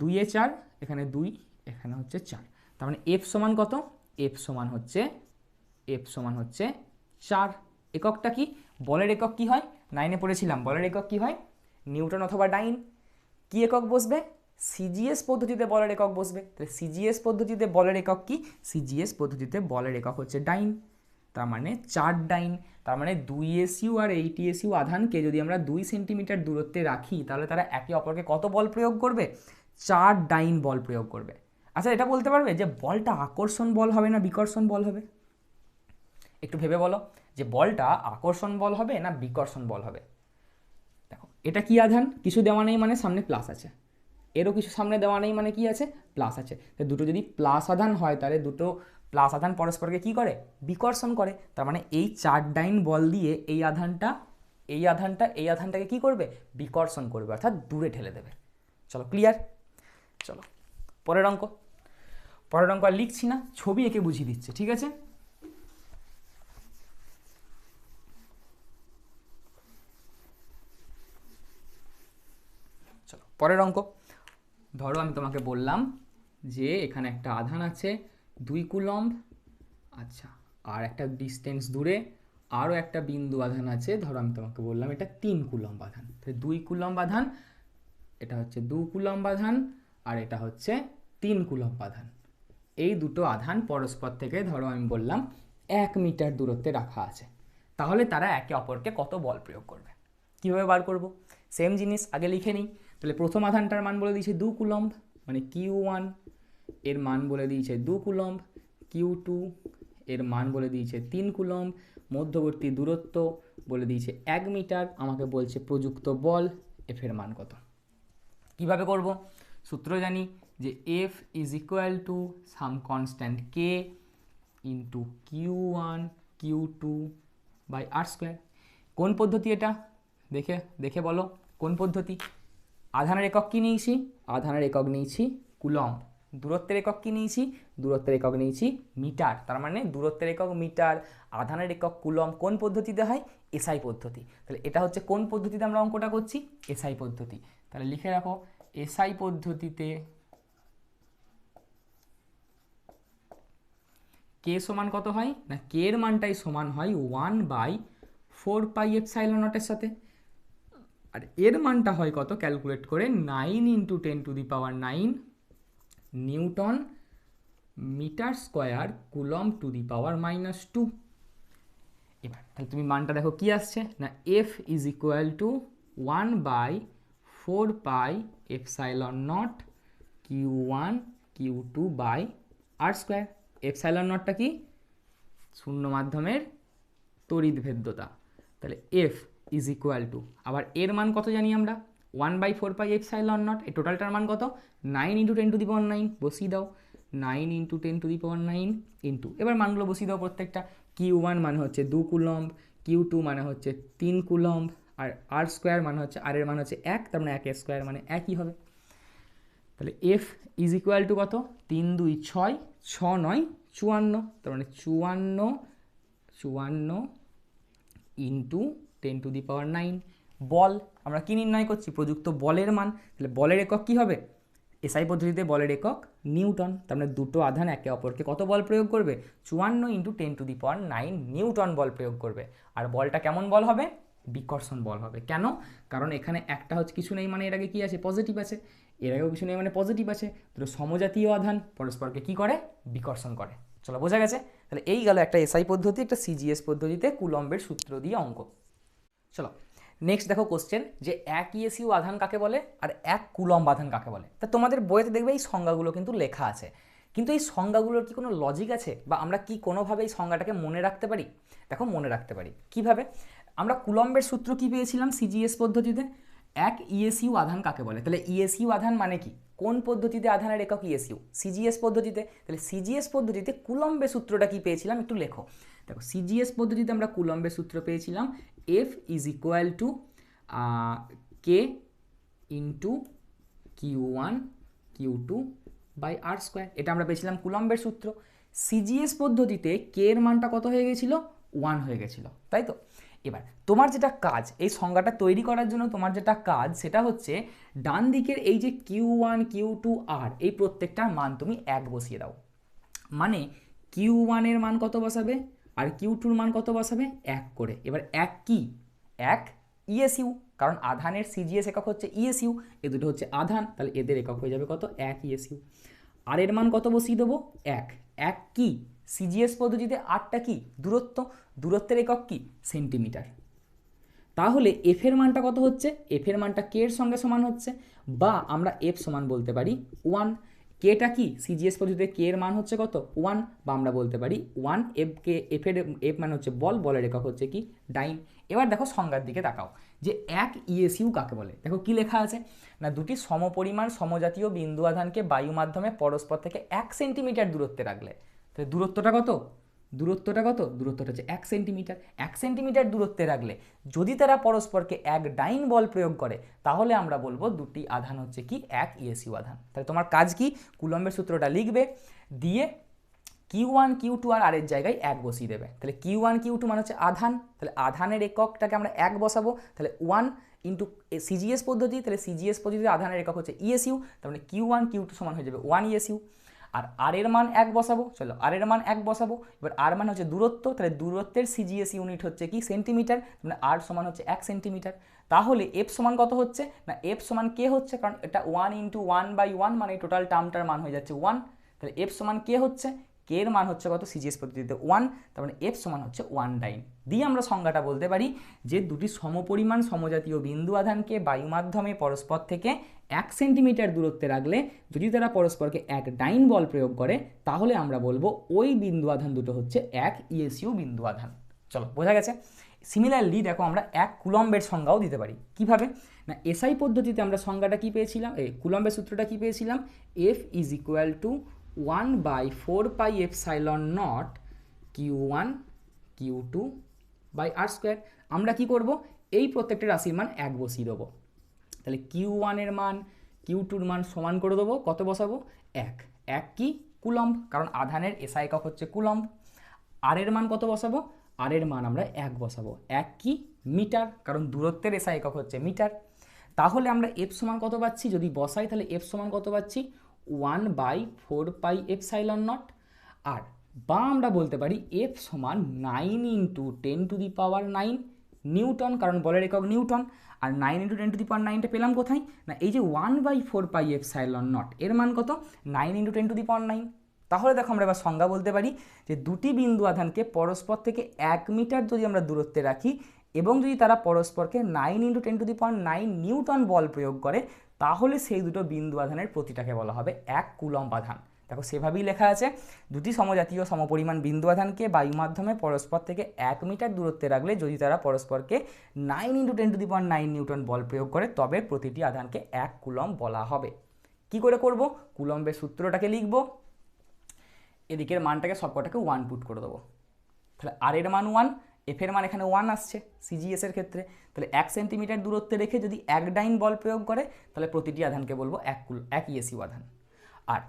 2 এ 4, এখানে 2, এখানে হচ্ছে 4। তার মানে F সমান কত, F সমান হচ্ছে 4। এককটা কি, বলের একক কি হয় 9-এ পড়েছিলাম, বলের একক কি হয় নিউটন অথবা ডাইন। কি একক বসবে CGS পদ্ধতিতে বলের একক বসবে। তাহলে CGS পদ্ধতিতে বলের একক কি, CGS পদ্ধতিতে বলের একক হচ্ছে ডাইন, তার মানে 4 ডাইন। তার মানে 2 SU আর 8 SU আধানকে যদি আমরা 2 সেন্টিমিটার দূরত্বে রাখি, তাহলে তারা একে অপরকে কত বল প্রয়োগ করবে 4 ডাইন বল প্রয়োগ করবে। আচ্ছা, এটা বলতে পারবে যে বলটা আকর্ষণ বল হবে না বিকর্ষণ বল হবে, একটু ভেবে বলো যে বলটা আকর্ষণ বল হবে না বিকর্ষণ বল হবে। দেখো এটা কি আধান, কিছু দেওয়া নেই মানে সামনে প্লাস আছে, এরও কিছু সামনে দেওয়া নেই মানে কি আছে প্লাস আছে। তো দুটো যদি প্লাস আধান হয় তাহলে দুটো প্লাস আধান পরস্পরকে কি করে বিকর্ষণ করে। তার মানে এই 4 ডাইন বল দিয়ে এই আধানটাকে কি করবে বিকর্ষণ করবে, অর্থাৎ দূরে ঠেলে দেবে। চলো ক্লিয়ার। চলো পরের অঙ্ক আর লিখছি না, ছবি এঁকে বুঝিয়ে দিচ্ছে, ঠিক আছে। চলো পরের অঙ্ক। ধরো আমি তোমাকে বললাম যে এখানে একটা আধান আছে 2 কুলম্ব, আচ্ছা, আর একটা ডিস্টেন্স দূরে আরও একটা বিন্দু আধান আছে, ধরো আমি তোমাকে বললাম এটা 3 কুলম্ব আধান। তাহলে 2 কুলম্ব আধান, এটা হচ্ছে 2 কুলম্ব আধান, আর এটা হচ্ছে 3 কুলম্ব আধান। এই দুটো আধান পরস্পর থেকে ধরো আমি বললাম 1 মিটার দূরত্বে রাখা আছে। তাহলে তারা একে অপরকে কত বল প্রয়োগ করবে, কীভাবে বার করব, সেম জিনিস আগে লিখে নিই। তাহলে প্রথম আধানটার মান বলে দিয়েছে 2 কুলম্ব, মানে Q1 এর মান বলে দিয়েছে 2 কুলম্ব, Q2 এর মান বলে দিয়েছে 3 কুলম্ব, মধ্যবর্তী দূরত্ব বলে দিয়েছে 1 মিটার, আমাকে বলছে প্রযুক্ত বল F এর মান কত। কিভাবে করব, সূত্র জানি যে F is equal to some constant K into Q1 Q2 by R square. কোন পদ্ধতি এটা দেখে বলো কোন পদ্ধতি। আধানের একক কি নিয়েছি, আধানের একক নিয়েছি কুলম্ব। দূরত্বের একক কি নিয়েছি, দূরত্বের একক নিয়েছি মিটার, তার মানে দূরত্বের একক মিটার, আধানের একক কুলম্ব। কোন পদ্ধতিতে হয় SI পদ্ধতি। তাহলে এটা হচ্ছে কোন পদ্ধতিতে আমরা অঙ্কটা করছি SI পদ্ধতি। তাহলে লিখে রাখো SI পদ্ধতিতে K সমান কত হয় না, K এর মানটাই সমান হয় 1/4 পাই এপসাইলন নটের সাথে, আর এর মানটা হয় কত ক্যালকুলেট করে 9 × 10⁹ newton metre square coulomb to the power -2। এবার তাহলে তুমি মানটা দেখো কি আসছে না F is equal two 1/4 pi epsilon naught Q1 Q2/r²। Epsilon নটটা কি? শূন্য মাধ্যমের তড়িৎভেদ্যতা। তাহলে F ইজ ইকুয়াল টু, আবার এর মান কত জানি আমরা, 1/4πε0। এই টোটালটার মান কত? 9 × 10⁹ বসিয়ে দাও, 9 × 10⁹ ইন্টু, এবার মানগুলো বসিয়ে দাও প্রত্যেকটা। Q1 মানে হচ্ছে 2 কুলম্ব, Q2 মানে হচ্ছে 3 কুলম্ব, আর r² মানে হচ্ছে, আর এর মান হচ্ছে 1, তার মানে 1² মানে একই হবে। তাহলে F ইজ ইকুয়াল টু কত? 3 2 6, 6 9 54, তার মানে 54 ইন্টু 10⁹ বল। আমরা কি নির্ণয় করছি? প্রযুক্ত বলের মান। তাহলে বলের একক কি হবে? এসআই পদ্ধতিতে বলের একক নিউটন। তার মানে দুটো আধান একে অপরকে কত বল প্রয়োগ করবে? 54 × 10⁹ নিউটন বল প্রয়োগ করবে। আর বলটা কেমন বল হবে? বিকর্ষণ বল হবে। কেন? কারণ এখানে একটা হচ্ছে কিছু নেই মানে এর আগে কি আছে? পজিটিভ আছে, এর আগেও কিছু নেই মানে পজিটিভ আছে। দুটো সমজাতীয় আধান পরস্পরকে কি করে? বিকর্ষণ করে। চলো, বোঝা গেছে? তাহলে এই গেল একটা এসআই পদ্ধতি, একটা সিজিএস পদ্ধতিতে কুলম্বের সূত্র দিয়ে অঙ্ক। চলো নেক্সট দেখো কোশ্চেন, যে 1 ইএসইউ আধান কাকে বলে আর 1 কুলম্ব আধান কাকে বলে। তা তোমাদের বইতে দেখবে এই সংজ্ঞাগুলো কিন্তু লেখা আছে, কিন্তু এই সংজ্ঞাগুলোর কি কোনো লজিক আছে, বা আমরা কি কোনোভাবে এই সংজ্ঞাটাকে মনে রাখতে পারি? দেখো মনে রাখতে পারি কিভাবে। আমরা কুলম্বের সূত্র কি পেয়েছিলাম সিজিএস পদ্ধতিতে? 1 ইএসইউ আধান কাকে বলে। তাহলে ইএসইউ আধান মানে কি? কোন পদ্ধতিতে আধানের একক ইএসইউ? সিজিএস পদ্ধতিতে। তাহলে সিজিএস পদ্ধতিতে কুলম্বের সূত্রটা কি পেয়েছিলাম একটু লেখো। দেখো সিজিএস পদ্ধতিতে আমরা কুলম্বের সূত্র পেয়েছিলাম F is equal two K into Q1 Q2/r²। এটা আমরা পেয়েছিলাম কুলম্বের সূত্র। সিজিএস পদ্ধতিতে কে এর মানটা কত হয়ে গেছিলো? 1 হয়ে গেছিলো, তাই তো? এবার তোমার যেটা কাজ, এই সংজ্ঞাটা তৈরি করার জন্য তোমার যেটা কাজ, সেটা হচ্ছে ডান দিকের এই যে Q1 Q2R এই প্রত্যেকটার মান তুমি 1 বসিয়ে দাও। মানে Q1 এর মান কত বসাবে আর Q2 মান কত বসাবে? 1 করে। এবার 1 কি? 1 ইএসইউ, কারণ আধানের সিজিএস একক হচ্ছে ইএসইউ, এ দুটো হচ্ছে আধান, তাহলে এদের একক হয়ে যাবে কত? 1 ইএসইউ। আর এর মান কত বসিয়ে দেবো? 1। 1 কি? সিজিএস পদ্ধতিতে আরটা কি? দূরত্ব, দূরত্বের একক কি? সেন্টিমিটার। তাহলে এফ এর মানটা কত হচ্ছে? এফ এর মানটা কে এর সঙ্গে সমান হচ্ছে, বা আমরা এফ সমান বলতে পারি 1। কেটা কি? সিজিএস পদ্ধতিতে কে এর মান হচ্ছে কত? 1, বা আমরা বলতে পারি 1 এফ কে। এফ এর এফ মানে হচ্ছে বল, বলের একক হচ্ছে কি? ডাইন। এবার দেখো সংজ্ঞার দিকে তাকাও, যে 1 ইএসইউ কাকে বলে। দেখো কি লেখা আছে না, দুটি সমপরিমাণ সমজাতীয় বিন্দু আধানকে বায়ু মাধ্যমে পরস্পর থেকে 1 সেন্টিমিটার দূরত্বে রাখলে। তাহলে দূরত্বটা কত? দূরত্বটা হচ্ছে 1 সেন্টিমিটার। 1 সেন্টিমিটার দূরত্বে রাখলে যদি তারা পরস্পরকে 1 ডাইন বল প্রয়োগ করে, তাহলে আমরা বলবো দুটি আধান হচ্ছে কি? 1 ইএসইউ আধান। তাহলে তোমার কাজ কি? কুলম্বের সূত্রটা লিখবে, দিয়ে Q1 Q2 আর এর জায়গায় 1 বসিয়ে দেবে। তাহলে Q1 Q2 মানে হচ্ছে আধান, তাহলে আধানের এককটাকে আমরা 1 বসাবো। তাহলে 1 ইন্টু সিজিএস পদ্ধতি, তাহলে সিজিএস পদ্ধতিতে আধানের একক হচ্ছে ইএসইউ, তার মানে Q1 Q2 সমান হয়ে যাবে 1 ইএসইউ। আর আর এর মান 1 বসাবো। চলো আর এর মান 1 বসাবো। এবার আর মান হচ্ছে দূরত্ব, তাহলে দূরত্বের সিজিএস ইউনিট হচ্ছে কি? সেন্টিমিটার, মানে আর সমান হচ্ছে 1 সেন্টিমিটার। তাহলে এফ সমান কত হচ্ছে না, এফ সমান কে হচ্ছে, কারণ এটা 1 × 1/1 মানে টোটাল টার্মটার মান হয়ে যাচ্ছে 1। তাহলে এফ সমান কে হচ্ছে? কে এর মান হচ্ছে কত? সিজিএস পদ্ধতিতে 1, তার মানে এফ সমান হচ্ছে 1 ডাইন। দিয়ে আমরা সংজ্ঞাটা বলতে পারি যে দুটি সমপরিমাণ সমজাতীয় বিন্দু আধানকে বায়ু মাধ্যমে পরস্পর থেকে 1 সেন্টিমিটার দূরত্বে রাখলে যদি তারা পরস্পরকে 1 ডাইন বল প্রয়োগ করে, তাহলে আমরা বলবো ওই বিন্দু আধান দুটো হচ্ছে 1 ইএসইউ বিন্দু আধান। চলো, বোঝা গেছে? সিমিলারলি দেখো আমরা 1 কুলম্বের সংজ্ঞাও দিতে পারি। কিভাবে না, এসআই পদ্ধতিতে আমরা সংজ্ঞাটা কি পেয়েছিলাম, কুলম্বের সূত্রটা কি পেয়েছিলাম? F is equal to 1/4πε0 Q1 Q2/r²। আমরা কি করব? এই প্রত্যেকটা রাশির মান 1 বসিয়ে দেবো। তাহলে Q1 এর মান Q2 মান সমান করে দেবো, কত বসাবো? 1। 1 কি? কুলম্ব, কারণ আধানের এসআই একক হচ্ছে কুলম্ব। আর এর মান কত বসাবো? আর এর মান আমরা 1 বসাবো। 1 কি? মিটার, কারণ দূরত্বের এসআই একক হচ্ছে মিটার। তাহলে আমরা এফ সমান কত পাচ্ছি? যদি বসাই তাহলে এফ সমান কত পাচ্ছি? 1/4πε0। আর বা আমরা বলতে পারি এফ সমান 9 × 10⁹ নিউটন, কারণ বলের একক নিউটন। আর 9 × 10⁹ পেলাম কোথায় না, এই যে 1/4πε0 এর মান কত? 9 × 10⁹। তাহলে দেখো আমরা এবার সংজ্ঞা বলতে পারি যে দুটি বিন্দু আধানকে পরস্পর থেকে 1 মিটার যদি আমরা দূরত্বে রাখি এবং যদি তারা পরস্পরকে 9 × 10⁹ নিউটন বল প্রয়োগ করে, তাহলে সেই দুটো বিন্দু আধানের প্রতিটাকে বলা হবে 1 কুলম্ব আধান। দেখো সেভাবেই লেখা আছে, দুটি সমজাতীয় সমপরিমাণ বিন্দু আধানকে বায়ু মাধ্যমে পরস্পর থেকে 1 মিটার দূরত্বে রাখলে যদি তারা পরস্পরকে 9 × 10⁹ নিউটন বল প্রয়োগ করে তবে প্রতিটি আধানকে 1 কুলম্ব বলা হবে। কি করে করব? কুলম্বের সূত্রটাকে লিখব, এদিকের মানটাকে সবকটাকে 1 পুট করে দেবো। তাহলে আর এর মান 1, এফ এর মান এখানে 1 আসছে সিজিএস এর ক্ষেত্রে। তাহলে 1 সেন্টিমিটার দূরত্বে রেখে যদি 1 ডাইন বল প্রয়োগ করে তাহলে প্রতিটি আধানকে বলবো 1 ইএসইউ আধান। আর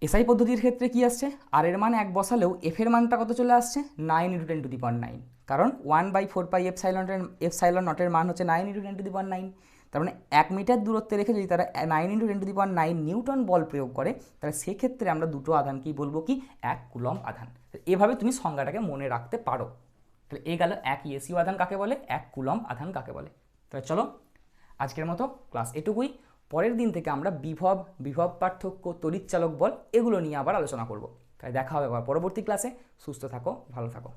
এসআই পদ্ধতির ক্ষেত্রে কি আসছে? আর এর মান 1 বসালেও এফ এর মানটা কত চলে আসছে? 9 × 10⁹, কারণ 1/4π এপসাইলন নটের মান হচ্ছে 9 × 10⁹। তার মানে 1 মিটার দূরত্বে রেখে যদি তারা 9 × 10⁹ নিউটন বল প্রয়োগ করে তাহলে সেক্ষেত্রে আমরা দুটো আধানকেই বলবো কি 1 কুলম্ব আধান। এভাবে তুমি সংজ্ঞাটাকে মনে রাখতে পারো। তাহলে এই গেল 1 ইএসইউ আধান কাকে বলে, 1 কুলম্ব আধান কাকে বলে। তাহলে চলো আজকের মতো ক্লাস এটুকুই। পরের দিন থেকে আমরা বিভব পার্থক্য, তড়িৎচালক বল এগুলো নিয়ে আবার আলোচনা করব। তাই দেখা হবে আবার পরবর্তী ক্লাসে। সুস্থ থাকো, ভালো থাকো।